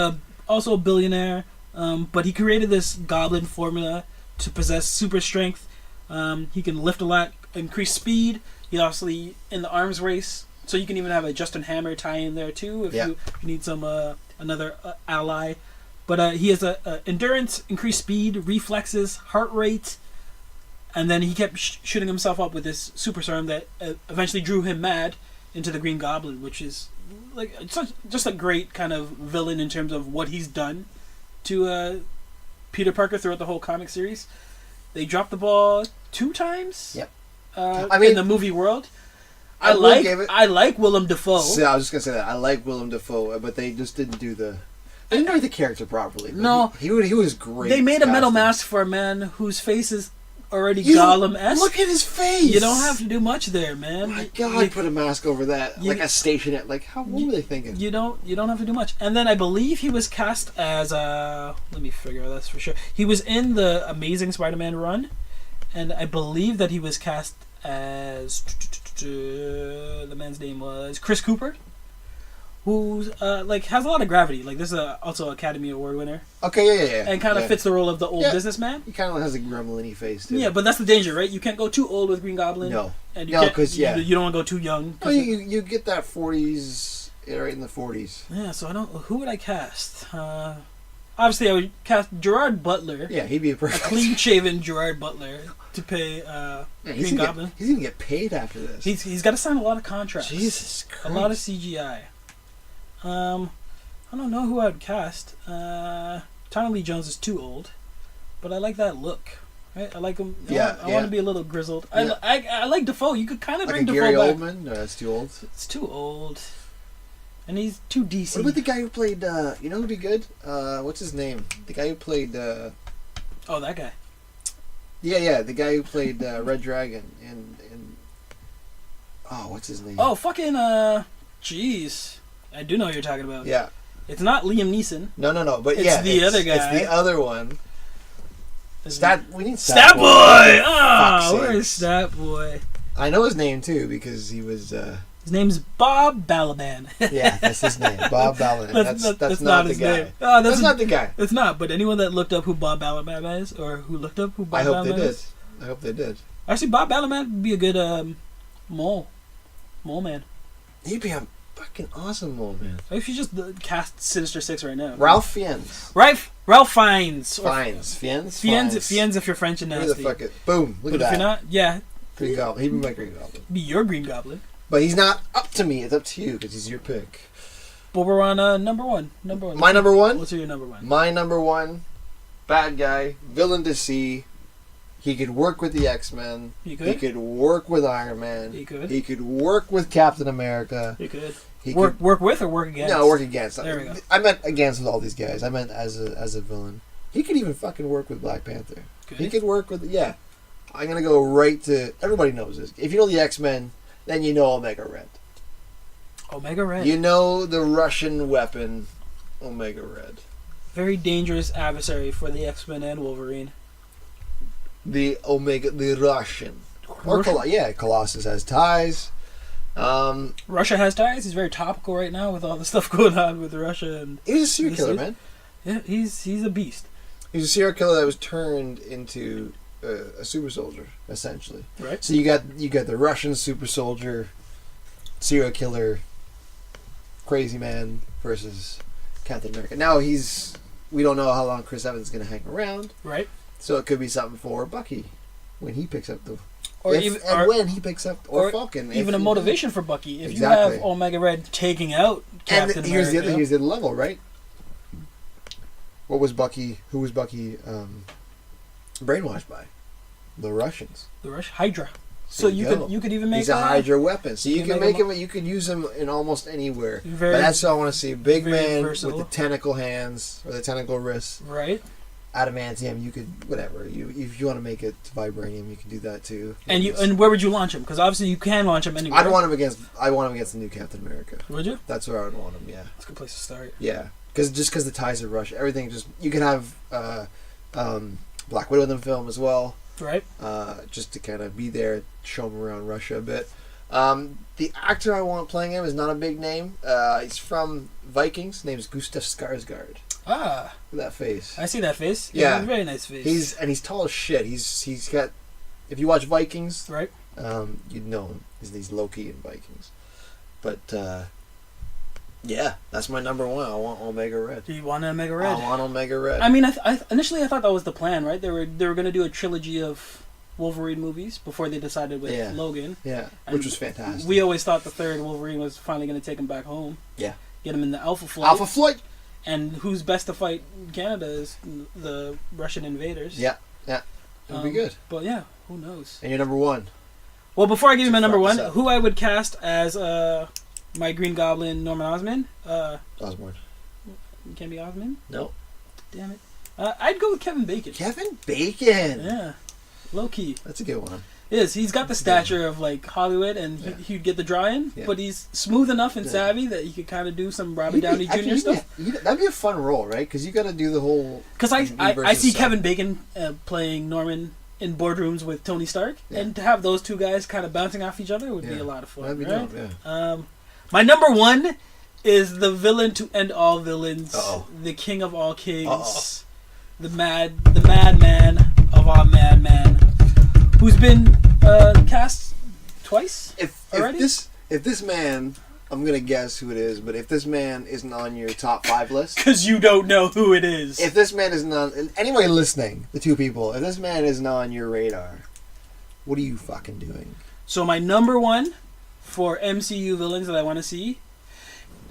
also a billionaire, but he created this goblin formula to possess super strength. He can lift a lot, increase speed. He obviously in the arms race, so you can even have a Justin Hammer tie in there too if you need some another ally. But he has a endurance, increased speed, reflexes, heart rate, and then he kept shooting himself up with this super serum that eventually drew him mad into the Green Goblin, which is just a great kind of villain in terms of what he's done to Peter Parker throughout the whole comic series. They dropped the ball 2 times. Yep. In the movie world. I like Willem Dafoe. See, I was just gonna say that I like Willem Dafoe, but they just didn't do they didn't write the character properly. No, he was great. They made a metal mask for a man whose face is already Gollum-esque. Look at his face. You don't have to do much there, man. My God, put a mask over that, like a station. What were they thinking? You don't have to do much. And then I believe he was cast as let me figure this for sure. He was in the Amazing Spider-Man run, and I believe that he was cast as the man's name was Chris Cooper, who's has a lot of gravity. This is also Academy Award winner. Okay, yeah. And kind of fits the role of the old businessman. He kind of has a gremlin-y face too. Yeah, but that's the danger, right? You can't go too old with Green Goblin. No, and you don't want to go too young. No, you get that 40s, right in the 40s. Yeah, so who would I cast? Obviously, I would cast Gerard Butler. Yeah, he'd be a clean-shaven Gerard Butler to pay Green Goblin. He's gonna get paid after this. He's got to sign a lot of contracts. Jesus Christ. A lot of CGI. I don't know who I would cast. Tommy Lee Jones is too old, but I like that look. Right? I like him. I want to be a little grizzled. Yeah. I like Dafoe. You could kind of bring Dafoe Gary back. Oldman? No, that's too old. It's too old. And he's too DC. What about the guy who played, you know who'd be good? What's his name? The guy who played, oh, that guy. Yeah, the guy who played Red Dragon in oh, what's his name? Oh, fucking, jeez. I do know what you're talking about. Yeah. It's not Liam Neeson. No, but it's the other guy. It's the other one. We need Stat Boy! Where's Stat Boy? I know his name, too, because he was... His name's Bob Balaban. Yeah, that's his name. Bob Balaban. That's not the guy. Name. Oh, that's not the guy. It's not, but anyone that looked up who Bob Balaban is, or who looked up who Bob Balaban is... I hope they did. Actually, Bob Balaban would be a good mole man. He'd be a fucking awesome mole man. If you just cast Sinister Six right now. Ralph Fiennes. Ralph Fiennes. Fiennes if you're French and nasty. Who the fuck it? Boom. Look at that. If you're not, yeah. Green Goblin. He'd be my Green Goblin. Be your Green Goblin. But he's not up to me. It's up to you because he's your pick. But we're on number one. My number one? What's your number one? My number one, bad guy, villain to see. He could work with the X-Men. He could work with Iron Man. He could work with Captain America. He could work with or work against? No, work against. There we go. I meant against with all these guys. I meant as a villain. He could even fucking work with Black Panther. He could work with... Yeah. I'm going to go right to... Everybody knows this. If you know the X-Men, then you know Omega Red. Omega Red. You know the Russian weapon, Omega Red. Very dangerous adversary for the X-Men and Wolverine. The Russian. Or Colossus has ties. Russia has ties. He's very topical right now with all the stuff going on with Russia. And he's a serial killer, man. Yeah, he's a beast. He's a serial killer that was turned into a super soldier, essentially. Right. So you got the Russian super soldier, serial killer, crazy man versus Captain America. Now we don't know how long Chris Evans is going to hang around. Right. So it could be something for Bucky when he picks up the... Or Falcon. Even a motivation for Bucky. If you have Omega Red taking out Captain America... Here's the other level, right? What was Bucky... Who was Bucky brainwashed by? The Russians. Hydra. So you could even make... He's a Hydra weapon. So you can make him... You could use him in almost anywhere. But that's what I want to see. Big man versatile. With the tentacle hands or the tentacle wrists. Right. Adamantium, you could whatever. If you want to make it vibranium, you can do that too. And where would you launch him? Because obviously you can launch him anywhere. I want him against the new Captain America. Would you? That's where I would want him. Yeah. That's a good place to start. Yeah, because the ties of Russia, everything. Just you can have Black Widow in the film as well. Right. Just to kind of be there, show him around Russia a bit. The actor I want playing him is not a big name. He's from Vikings. His name's Gustav Skarsgård. Ah, look at that face. I see that face. Yeah, very nice face. He's tall as shit. He's got. If you watch Vikings, right? You'd know him. He's Loki in Vikings. But yeah, that's my number one. I want Omega Red. Do you want Omega Red? I want Omega Red. I mean, initially I thought that was the plan, right? They were going to do a trilogy of Wolverine movies before they decided with Logan. Yeah, which was fantastic. We always thought the third Wolverine was finally going to take him back home. Yeah, get him in the Alpha Flight. Alpha Flight. And who's best to fight in Canada is the Russian invaders. Yeah. It'll be good. But yeah, who knows? And your number one? Well, before I give you my number one, who I would cast as my Green Goblin Norman Osborn? Osborn. You can't be Osborn? No. Damn it. I'd go with Kevin Bacon. Kevin Bacon? Yeah. Low key. That's a good one. He's got the stature of like Hollywood, and he'd get the draw in, but he's smooth enough and savvy that he could kind of do some Robert Downey Jr. stuff. That'd be a fun role, right? Because you got to do the whole. Because I see Kevin Bacon playing Norman in boardrooms with Tony Stark, and to have those two guys kind of bouncing off each other would be a lot of fun. That'd be dope, yeah. My number one is the villain to end all villains, the king of all kings, the madman of all madman. Who's been cast twice already? If this man, I'm gonna guess who it is, but if this man isn't on your top 5 list, because you don't know who it is. If this man isn't on, anybody listening, the two people, if this man isn't on your radar, what are you fucking doing? So my number one for MCU villains that I want to see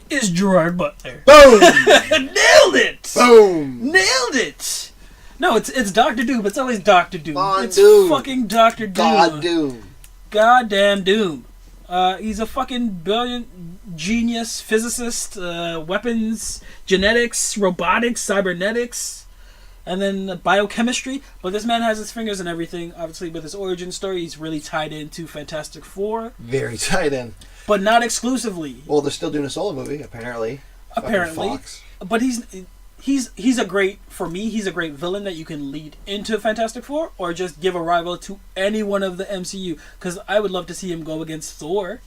is Gerard Butler. Boom! Nailed it! Boom! Nailed it! No, it's Doctor Doom. It's always Doctor Doom. It's Doom. Fucking Doctor Doom. God Doom. Goddamn Doom. He's a fucking brilliant genius physicist, weapons, genetics, robotics, cybernetics, and then biochemistry. But this man has his fingers in everything. Obviously, with his origin story, he's really tied into Fantastic Four. Very tied in. But not exclusively. Well, they're still doing a solo movie, apparently. Apparently. Fox. But he's a great villain that you can lead into Fantastic Four, or just give a rival to any one of the MCU. Because I would love to see him go against Thor.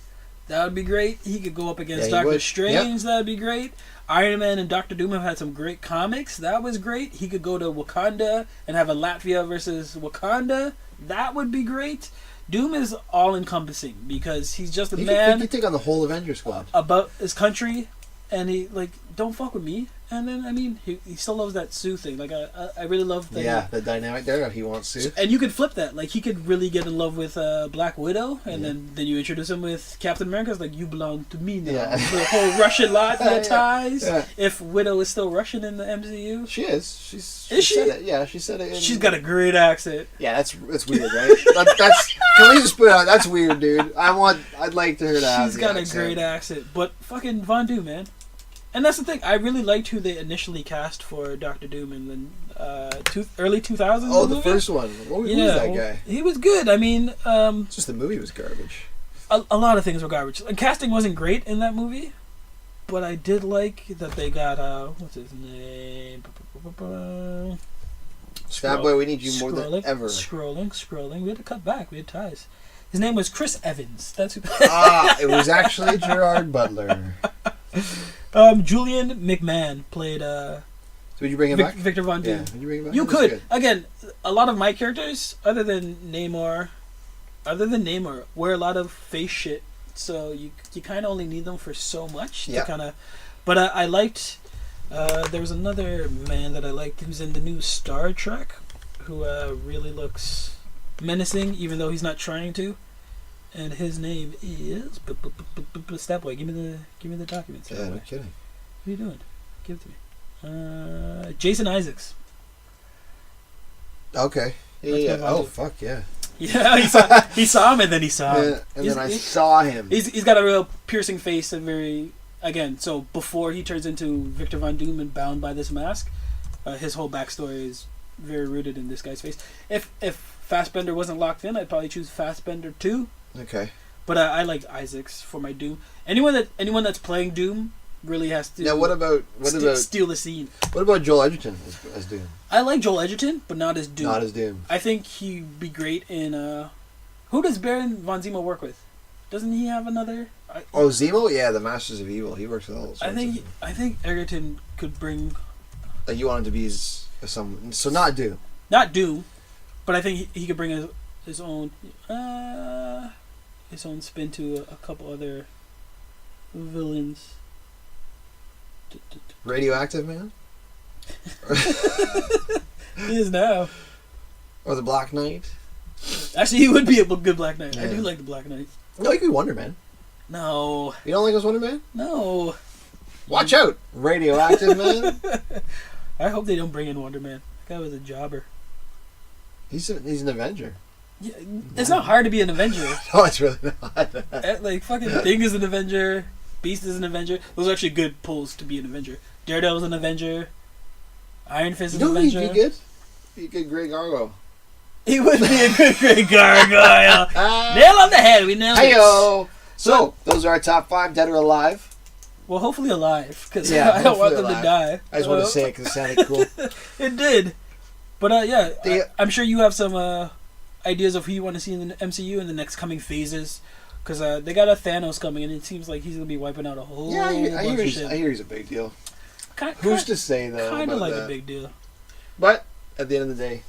That would be great. He could go up against Doctor Strange. Yep. That would be great. Iron Man and Doctor Doom have had some great comics. That was great. He could go to Wakanda and have a Latvia versus Wakanda. That would be great. Doom is all-encompassing because he's just a man. He could take on the whole Avengers squad. About his country, and he, don't fuck with me. And then, he still loves that Sue thing. Like, I really love that. Yeah, the dynamic there. He wants Sue. And you could flip that. Like, he could really get in love with Black Widow, and then you introduce him with Captain America. It's like, you belong to me now. Yeah. The whole Russian lot that ties. Yeah. If Widow is still Russian in the MCU. She is. Is she? Said it. Yeah, she said it. She's got a great accent. Yeah, that's weird, right? Can we just put it out? That's weird, dude. I'd like her to have. She's got a great accent. But fucking Von Doom, man. And that's the thing. I really liked who they initially cast for Doctor Doom in the early 2000s. Oh, the first one. Who was that guy? He was good. I mean, just the movie was garbage. A lot of things were garbage. Casting wasn't great in that movie, but I did like that they got what's his name? Fat Boy, we need you more than ever. Scrolling. We had to cut back. We had ties. His name was Chris Evans. That's who. It was actually Gerard Butler. Julian McMahon played. So would you bring him back? Victor Von Doom. Yeah, would you bring him back? You could. Good. Again, a lot of my characters, other than Namor, wear a lot of face shit. So you kind of only need them for so much to kind of. But I liked. There was another man that I liked who's in the new Star Trek, who really looks menacing, even though he's not trying to. And his name is Stat Boy. Give me the documents. Yeah, no kidding. What are you doing? Give it to me. Jason Isaacs. Okay. Yeah. Oh fuck yeah. Yeah, he saw him and then he saw him. And then I saw him. He's got a real piercing face and very so before he turns into Victor Von Doom and bound by this mask, his whole backstory is very rooted in this guy's face. If Fassbender wasn't locked in, I'd probably choose Fassbender 2. Okay. But I like Isaacs for my Doom. Anyone that's playing Doom really has to. Now, what about steal the scene? What about Joel Edgerton as Doom? I like Joel Edgerton, but not as Doom. Not as Doom. I think he'd be great in. Who does Baron von Zemo work with? Doesn't he have another? Zemo? Yeah, the Masters of Evil. He works with all those. I think Edgerton could bring. Like you want him to be some. So not Doom. Not Doom, but I think he could bring his own. His own spin to a couple other villains. Radioactive Man? He is now. Or the Black Knight? Actually, he would be a good Black Knight. Yeah. I do like the Black Knight. No, you could be Wonder Man. No. You don't like us Wonder Man? No. Watch out! Radioactive Man? I hope they don't bring in Wonder Man. That guy was a jobber. He's an Avenger. Yeah, it's not hard to be an Avenger. No, it's really not. Like, fucking Thing is an Avenger. Beast is an Avenger. Those are actually good pulls to be an Avenger. Daredevil's an Avenger. Iron Fist is an Avenger. He'd be good? Be a good Grey Gargoyle. He would be a good Grey Gargoyle. Nail on the head. We nailed it. So, those are our top 5, dead or alive. Well, hopefully alive, because I don't want them to die. I just want to say it because it sounded cool. It did. But, I'm sure you have some ideas of who you want to see in the MCU in the next coming phases. Because they got a Thanos coming, and it seems like he's going to be wiping out a whole bunch of shit. I hear he's a big deal. Who's to say, though? Kind of like a big deal. But, at the end of the day,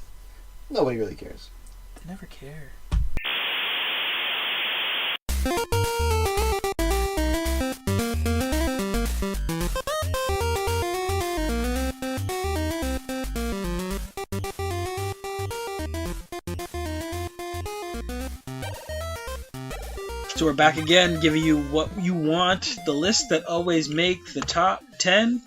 nobody really cares. They never care. So we're back again, giving you what you want, the list that always make the top 10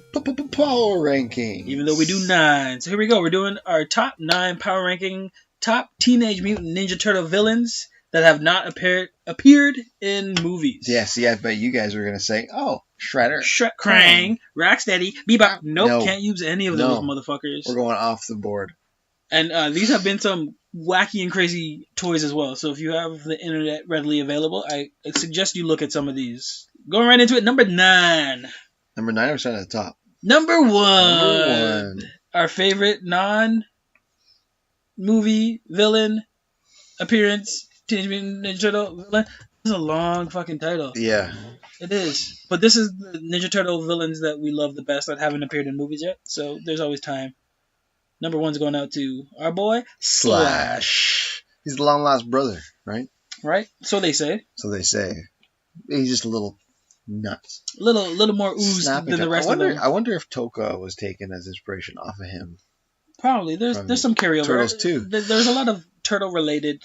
power ranking. Even though we do 9. So here we go. We're doing our top 9 power ranking, top Teenage Mutant Ninja Turtle villains that have not appeared in movies. Yeah, see, I bet you guys were going to say, Shredder. Krang, Rocksteady, Bebop. Nope, can't use any of those motherfuckers. We're going off the board. And these have been some wacky and crazy toys as well. So if you have the internet readily available, I suggest you look at some of these. Going right into it, number 9. Number 9, we're starting at the top. Number one. Our favorite non-movie villain appearance, Teenage Mutant Ninja Turtle villain. This is a long fucking title. Yeah. It is. But this is the Ninja Turtle villains that we love the best that haven't appeared in movies yet. So there's always time. Number one's going out to our boy, Slash. He's the long lost brother, right? Right? So they say. He's just a little nuts. A little more oozed than the rest of them. I wonder if Toka was taken as inspiration off of him. Probably. There's some carryover. Turtles too. There's a lot of turtle-related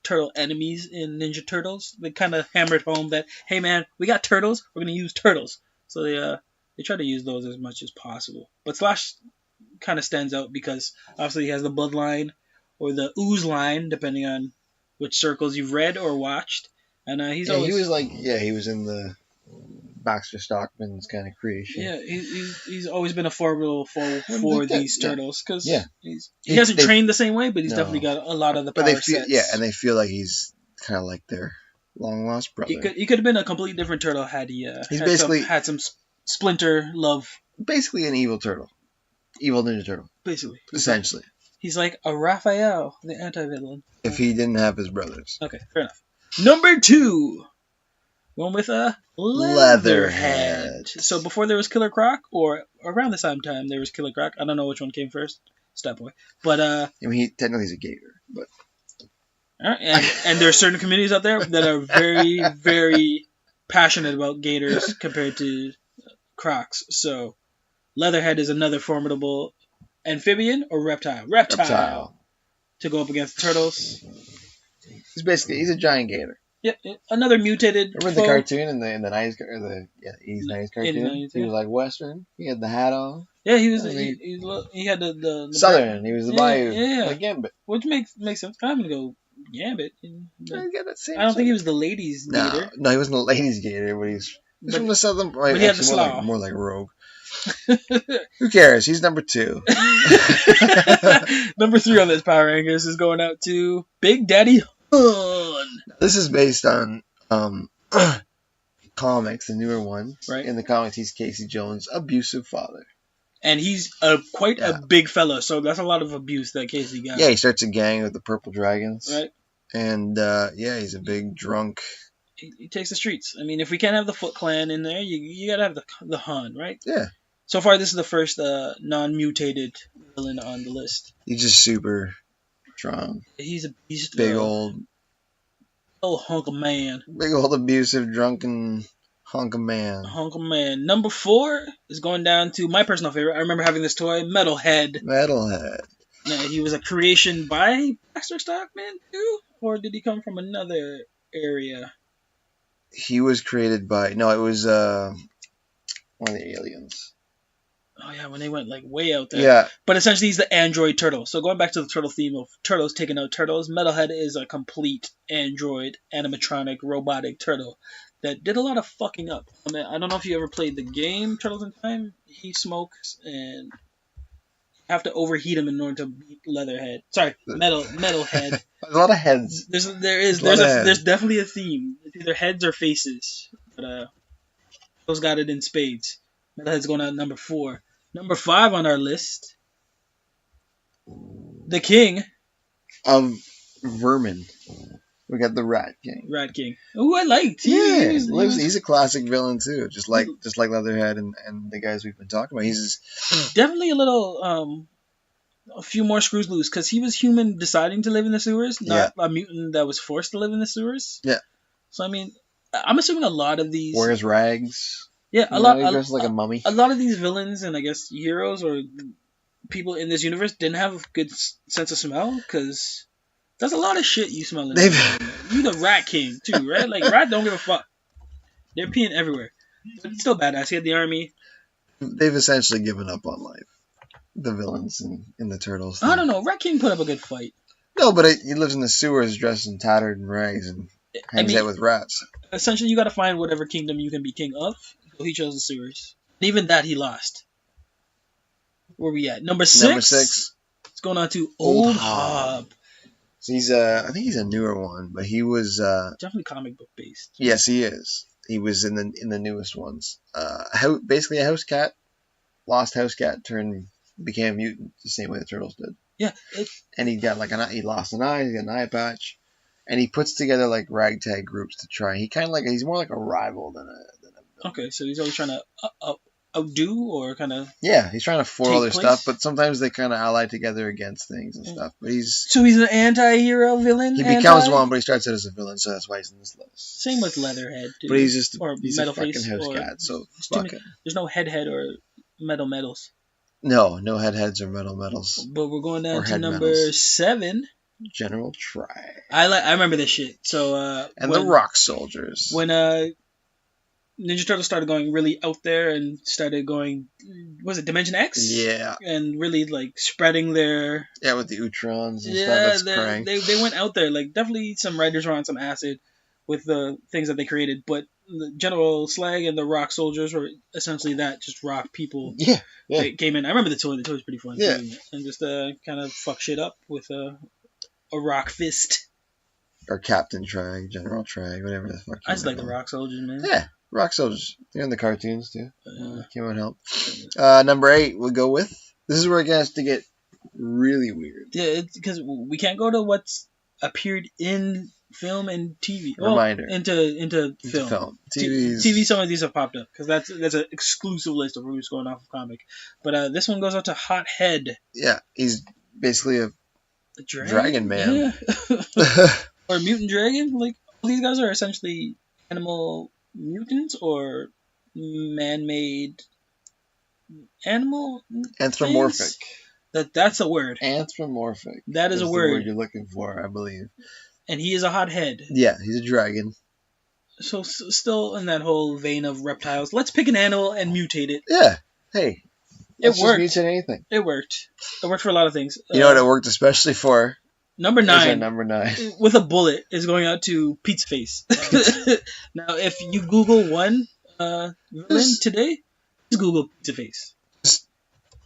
turtle enemies in Ninja Turtles. They kind of hammered home that, hey man, we got turtles, we're going to use turtles. So they try to use those as much as possible. But Slash kind of stands out because obviously he has the bloodline or the ooze line, depending on which circles you've read or watched. And he was in the Baxter Stockman's kind of creation. Yeah, he's always been a formidable foe for these turtles because he hasn't trained the same way, but he's definitely got a lot of the power sets. Yeah, and they feel like he's kind of like their long lost brother. He could have been a completely different turtle had he had some splinter love. Basically, an evil turtle, evil Ninja Turtle. Basically, essentially, he's like a Raphael, the anti-villain. If he didn't have his brothers. Okay, fair enough. Number 2. One with a Leatherhead. So before there was Killer Croc, or around the same time there was Killer Croc. I don't know which one came first. Stat Boy. But I mean, technically he's a gator, but and there are certain communities out there that are very, very passionate about gators compared to crocs. So Leatherhead is another formidable amphibian or reptile. Reptile. To go up against the turtles. He's a giant gator. Yep, another mutated. Remember the cartoon in the 90s or the 80s cartoon? He was like Western. He had the hat on. Yeah, he had the Southern. He was the Bayou. Yeah, like Gambit. Which makes sense. I'm gonna go Gambit. I don't think he was the ladies' gator. No, he wasn't the ladies' gator, but he's from the Southern. But he had the slaw. More like Rogue. Who cares? He's number 2. Number 3 on this Power Rangers is going out to Big Daddy Hun. This is based on comics, the newer one. Right. In the comics, he's Casey Jones' abusive father. And he's quite a big fella, so that's a lot of abuse that Casey got. Yeah, he starts a gang with the Purple Dragons. Right. And, he's a big drunk. He takes the streets. I mean, if we can't have the Foot Clan in there, you gotta have the Hun, right? Yeah. So far, this is the first non-mutated villain on the list. He's just super strong. He's a beast. Big old hunk of man. Big old abusive, drunken hunk of man. Hunk of man. Number 4 is going down to my personal favorite. I remember having this toy, Metalhead. Now, he was a creation by Baxter Stockman too? Or did he come from another area? He was created by... No, it was one of the aliens. Oh, yeah, when they went, like, way out there. Yeah. But essentially, he's the android turtle. So going back to the turtle theme of turtles taking out turtles, Metalhead is a complete android, animatronic, robotic turtle that did a lot of fucking up. I mean, I don't know if you ever played the game Turtles in Time. He smokes, and you have to overheat him in order to beat Leatherhead. Sorry, Metalhead. A lot of heads. There's definitely a theme. It's either heads or faces. But those got it in spades. Metalhead's going out number 4. Number 5 on our list, the king of vermin. We got the Rat King. Rat King. Who I liked. He's a classic villain too, just like Leatherhead and the guys we've been talking about. He's definitely a few more screws loose because he was human deciding to live in the sewers, not a mutant that was forced to live in the sewers. Yeah. So I mean, I'm assuming a lot of these wears rags. Yeah, he dressed like a mummy. A lot of these villains and I guess heroes or people in this universe didn't have a good sense of smell because there's a lot of shit you smell in there. You the Rat King too, right? Like Rat don't give a fuck. They're peeing everywhere. But it's still badass. He had the army. They've essentially given up on life. The villains in the Turtles. I don't know. Rat King put up a good fight. No, but he lives in the sewers dressed in tattered and rags and hangs out with rats. Essentially, you got to find whatever kingdom you can be king of. So he chose the sewers. And even that, he lost. Where we at? Number 6? Number 6. It's going on to Old Hob. So I think he's a newer one, but he was... definitely comic book based. Yes, he is. He was in the newest ones. Basically a house cat. lost house cat became a mutant the same way the turtles did. Yeah. And he got he lost an eye, he got an eye patch. And he puts together like ragtag groups to try. He's more like a rival than a Okay, so he's always trying to outdo or kind of. Yeah, he's trying to foil their stuff, but sometimes they kind of ally together against things and stuff. But he's an anti-hero villain. He becomes one, but he starts out as a villain, so that's why he's in this list. Same with Leatherhead, dude. But he's Metal a fucking Face house cat. So fuck it. There's no head or metals. No heads or metals. But we're going down to number 7. General Try. I remember this shit. So the Rock Soldiers. When Ninja Turtles started going really out there and started going, was it Dimension X? Yeah. And really like spreading their with the Utrons and stuff. That's they went out there. Like definitely some writers were on some acid with the things that they created, but the General Slag and the Rock Soldiers were essentially that, just rock people. Yeah. They came in. I remember the toy. The toy was pretty fun. Yeah. Too, and just kind of fuck shit up with a rock fist. Or Captain Trag, General Trag, whatever the fuck. I just like the Rock Soldiers, man. Yeah. Rock Soldiers. They're in the cartoons too. Came out help. Number 8 we'll go with. This is where it gets to get really weird. Yeah, because we can't go to what's appeared in film and TV. Reminder. Into film. TV, some of these have popped up because that's an exclusive list of who's going off of comic. But this one goes out to Hothead. Yeah, he's basically a dragon man. Yeah. Or a mutant dragon. Like, all these guys are essentially animal mutants or man-made animal anthropomorphic things? That's a word. Anthropomorphic. That is a the word you're looking for, I believe. And he is a hothead. Yeah, he's a dragon. So still in that whole vein of reptiles, let's pick an animal and mutate it. Yeah. Hey, it worked. Mutate anything. It worked for a lot of things. You know what it worked especially for? Number 9. Number 9. With a bullet is going out to Pizza Face. Now, if you Google one villain today, just Google Pizza Face. Just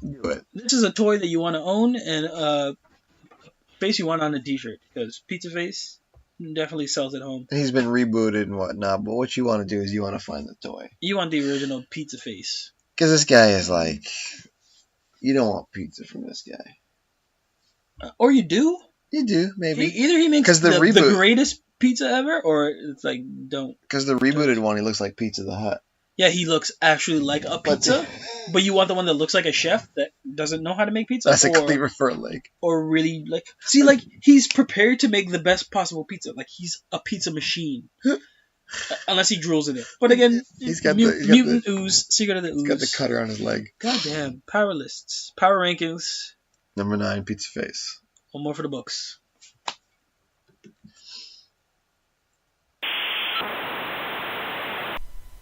do it. This is a toy that you want to own and face you want on a t-shirt because Pizza Face definitely sells at home. He's been rebooted and whatnot, but what you want to do is you want to find the toy. You want the original Pizza Face. Because this guy is like, you don't want pizza from this guy. Or you do? You do, maybe. Either he makes the greatest pizza ever, or it's like, don't. Because the rebooted one, he looks like Pizza the Hut. Yeah, he looks actually like a pizza, but you want the one that looks like a chef that doesn't know how to make pizza? That's a cleaver for a leg. Or really, like... See, like, he's prepared to make the best possible pizza. Like, he's a pizza machine. Unless he drools in it. But again, mutant ooze, secret of the ooze. He's got the cutter on his leg. Goddamn. Power lists. Power rankings. Number 9, Pizza Face. One more for the books.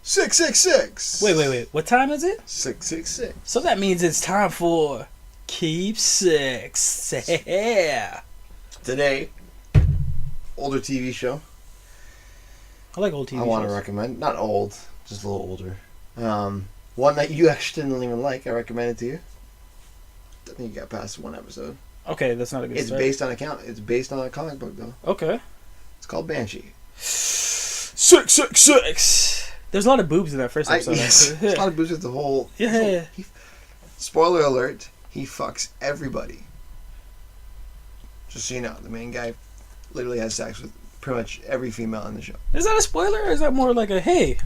$666. Wait. What time is it? 666. So that means it's time for Keep 6. Yeah. Today, older TV show. I like old TV shows. I want to recommend. Not old, just a little older. One that you actually didn't even like. I recommended to you. I think you got past one episode. Okay, that's not a good start. It's based on a comic book, though. Okay. It's called Banshee. 666. There's a lot of boobs in that first episode. Yes. There's a lot of boobs with the whole... Yeah. Spoiler alert, he fucks everybody. Just so you know, the main guy literally has sex with pretty much every female in the show. Is that a spoiler, or is that more like a, hey,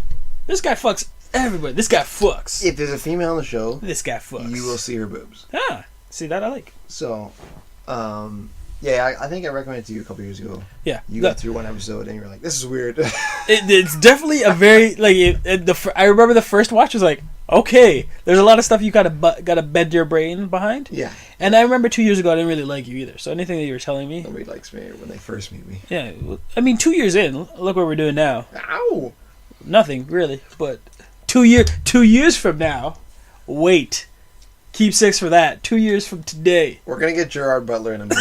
this guy fucks everybody. This guy fucks. If there's a female in the show... This guy fucks. You will see her boobs. Ah. See, that I like. So, yeah, I think I recommended it to you a couple years ago. Yeah. You got through one episode and you were like, this is weird. It's definitely a very, like, I remember the first watch was like, okay, there's a lot of stuff you gotta bend your brain behind. Yeah. And I remember 2 years ago, I didn't really like you either. So anything that you were telling me. Nobody likes me when they first meet me. Yeah. I mean, 2 years in, look what we're doing now. Ow! Nothing, really. But 2 years from now, wait. Keep 6 for that. 2 years from today. We're going to get Gerard Butler in a movie.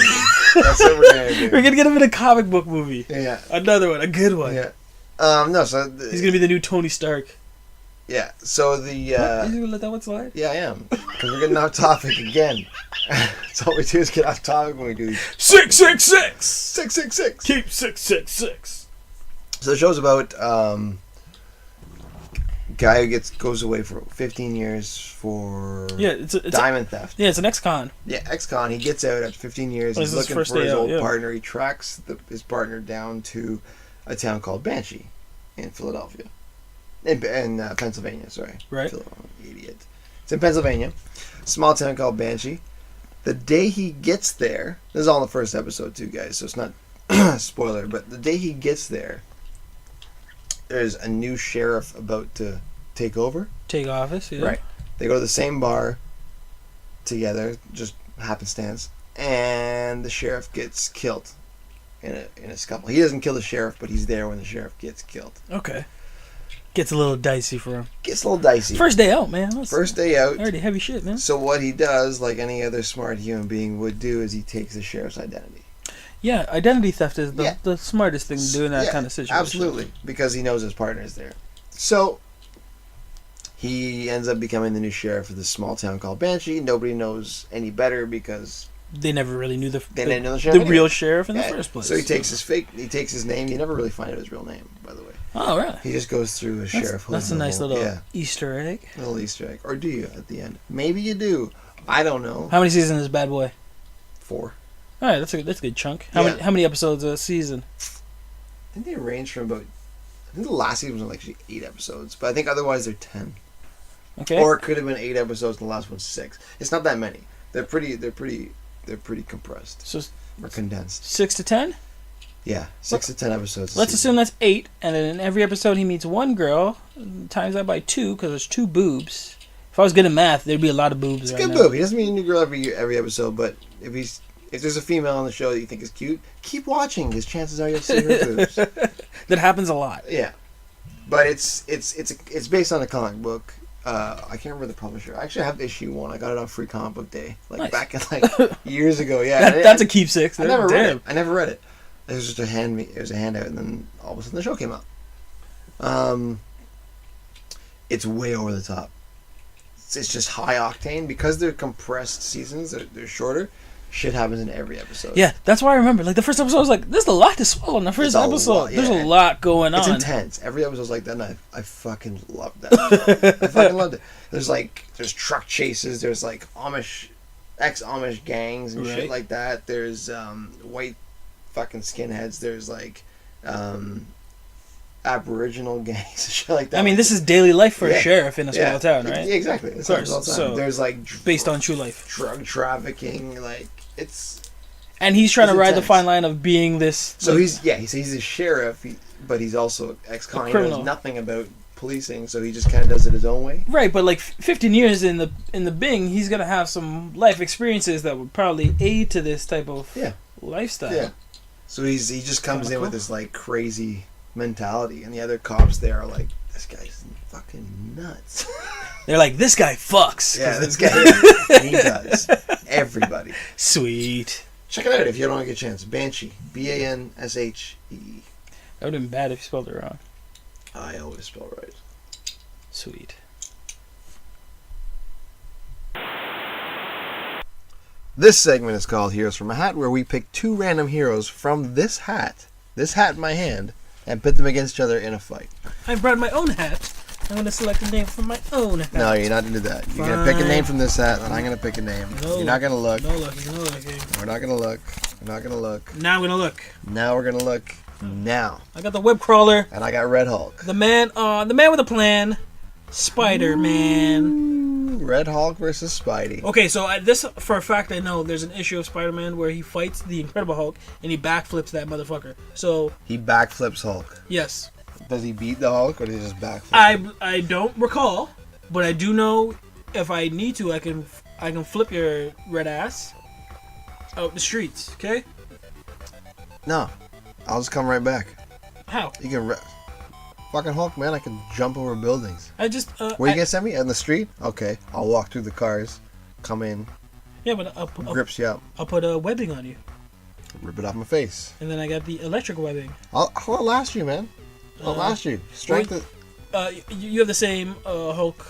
That's what we're going to do. We're going to get him in a comic book movie. Yeah. Another one. A good one. Yeah. No, so... He's going to be the new Tony Stark. Yeah. So the... What? Are you going to let that one slide? Yeah, I am. Because we're getting off topic again. That's all we do is get off topic when we do these. 666! 666! Keep 666. So the show's about... Guy who goes away for 15 years for it's diamond theft. Yeah, it's an ex-con. Yeah, ex-con. He gets out after 15 years. He's looking for his old partner. He tracks his partner down to a town called Banshee in Philadelphia. In Pennsylvania, sorry. Right. Idiot. It's in Pennsylvania. Small town called Banshee. The day he gets there, this is all in the first episode too, guys, so it's not a spoiler, but the day he gets there, there's a new sheriff about to take office, yeah. Right. They go to the same bar together, just happenstance, and the sheriff gets killed in a scuffle. He doesn't kill the sheriff, but he's there when the sheriff gets killed. Okay. Gets a little dicey for him. Gets a little dicey. First day out, man. First day out. Already heavy shit, man. So what he does, like any other smart human being would do, is he takes the sheriff's identity. Yeah, identity theft is the smartest thing to do in that kind of situation. Absolutely, because he knows his partner is there. So he ends up becoming the new sheriff of this small town called Banshee. Nobody knows any better because they never really knew the real sheriff in the first place. So he takes his name. You never really find out his real name, by the way. Oh, really? He just goes through a sheriff. That's a nice little Easter egg. Little Easter egg. Or do you at the end? Maybe you do. I don't know. How many seasons is Bad Boy? 4. All right, that's a good chunk. How many episodes a season? I think they range from about. I think the last season was like 8 episodes, but I think otherwise they're 10. Okay. Or it could have been 8 episodes and the last one's 6. It's not that many. They're pretty compressed. So or condensed. 6 to 10. Yeah, 6 to 10 episodes. Let's assume that's 8, and then in every episode he meets one girl. Times that by 2 because there's 2 boobs. If I was good at math, there'd be a lot of boobs. It's a good boob. He doesn't meet a new girl every episode, but if there's a female on the show that you think is cute, keep watching because chances are you'll see her boobs. That happens a lot. Yeah, but it's based on a comic book. I can't remember the publisher. I actually have issue 1. I got it on Free Comic Book Day, back in years ago. Yeah, that's a keepsake. I never read it. It was just a handout, and then all of a sudden the show came out. It's way over the top. It's just high octane because they're compressed seasons. They're shorter. Shit happens in every episode. Yeah, that's why I remember. Like the first episode, I was like, "There's a lot to swallow." In the first episode, there's a lot going on. It's intense. Every episode's like that, and I fucking loved that. I fucking loved it. There's truck chases. There's like ex-Amish gangs and shit like that. There's white fucking skinheads. There's like Aboriginal gangs and shit like that. I mean, this is daily life for a sheriff in a small town, right? Yeah, exactly. Of course. So there's like based on true life, drug trafficking, like it's. And he's trying to ride the fine line of being this. So he's a sheriff, but he's also ex-con. He knows nothing about policing, so he just kind of does it his own way. Right, but like 15 years in the Bing, he's gonna have some life experiences that would probably aid to this type of lifestyle. Yeah. So he just comes in with this like crazy mentality, and the other cops there are like, this guy's fucking nuts. They're like, this guy fucks. Yeah, this guy he does. Everybody. Sweet. Check it out if you don't get a chance. Banshee. Banshee. That would have been bad if you spelled it wrong. I always spell right. Sweet. This segment is called Heroes from a Hat, where we pick 2 random heroes from this hat in my hand, and pit them against each other in a fight. I brought my own hat. I'm going to select a name from my own hat. No, you're not going to do that. You're going to pick a name from this hat, and I'm going to pick a name. No, you're not going to look. No looking, no looking. We're not going to look. We're not going to look. Now I'm going to look. Now we're going to look. Now. I got the web crawler. And I got Red Hulk. The man with a plan. Spider-Man. Red Hulk versus Spidey. Okay, so this, for a fact, I know there's an issue of Spider-Man where he fights the Incredible Hulk and he backflips that motherfucker. So he backflips Hulk. Yes. Does he beat the Hulk or does he just backflip? I don't recall, but I do know if I need to, I can flip your red ass out the streets. Okay. No, I'll just come right back. How? You can. Fucking Hulk, man, I can jump over buildings. Where you gonna send me? In the street? Okay. I'll walk through the cars, come in. Yeah, but grips you up. I'll put a webbing on you. Rip it off my face. And then I got the electric webbing. I'll last you, man. I'll last you. Strength. You have the same Hulk.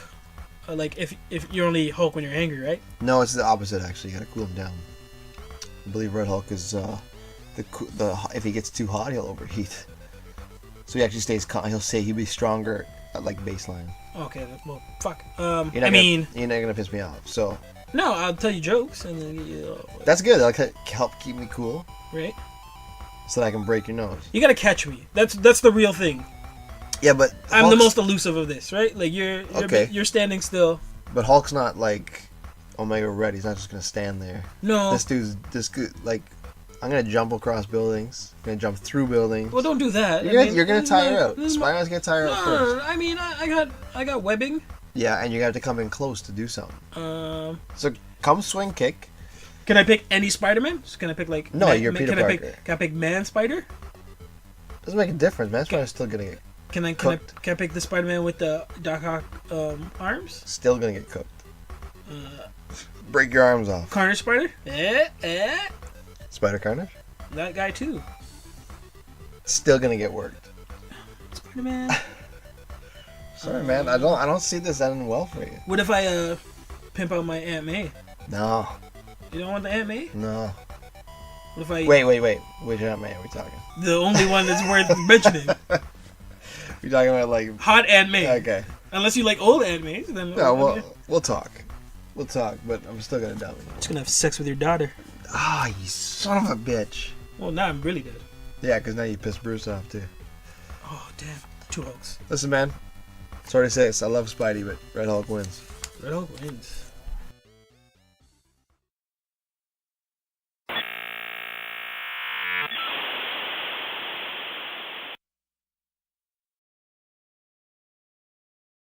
Like if you're only Hulk when you're angry, right? No, it's the opposite actually. You gotta cool him down. I believe Red Hulk is if he gets too hot, he'll overheat. So he actually stays calm. He'll be stronger at like baseline. Okay, well, fuck. You're not gonna piss me off. So. No, I'll tell you jokes and then That's good. That'll help keep me cool. Right. So that I can break your nose. You gotta catch me. That's the real thing. Yeah, but I'm the most elusive of this, right? Like you're standing still. But Hulk's not like Omega Red. He's not just gonna stand there. No. This good. Like, I'm gonna jump across buildings. I'm gonna jump through buildings. Well, don't do that. You're gonna tire out. Spider-Man's gonna tire out first. No. I mean, I got webbing. Yeah, and you have to come in close to do something. So come swing kick. Can I pick any Spider-Man? Can I pick like? No, you're Peter Parker. Can I pick Man Spider? Doesn't make a difference. Man Spider's still gonna get. Can I pick the Spider-Man with the Doc Ock arms? Still gonna get cooked. Break your arms off. Carnage Spider? Spider Carnage? That guy too. Still gonna get worked. Spider-Man. Sorry, man. I don't see this ending well for you. What if I pimp out my Aunt May? No. You don't want the Aunt May? No. What if I... Wait. Which Aunt May are we talking? The only one that's worth mentioning. You're talking about like... Hot Aunt May. Okay. Unless you like old Aunt Mays, then... No, we'll talk. We'll talk, but I'm still gonna dump you. Just gonna have sex with your daughter. Ah, you son of a bitch. Well, now I'm really dead. Yeah, because now you pissed Bruce off too. Oh, damn. 2 Hulks. Listen, man. Sorry to say this. I love Spidey, but Red Hulk wins. Red Hulk wins.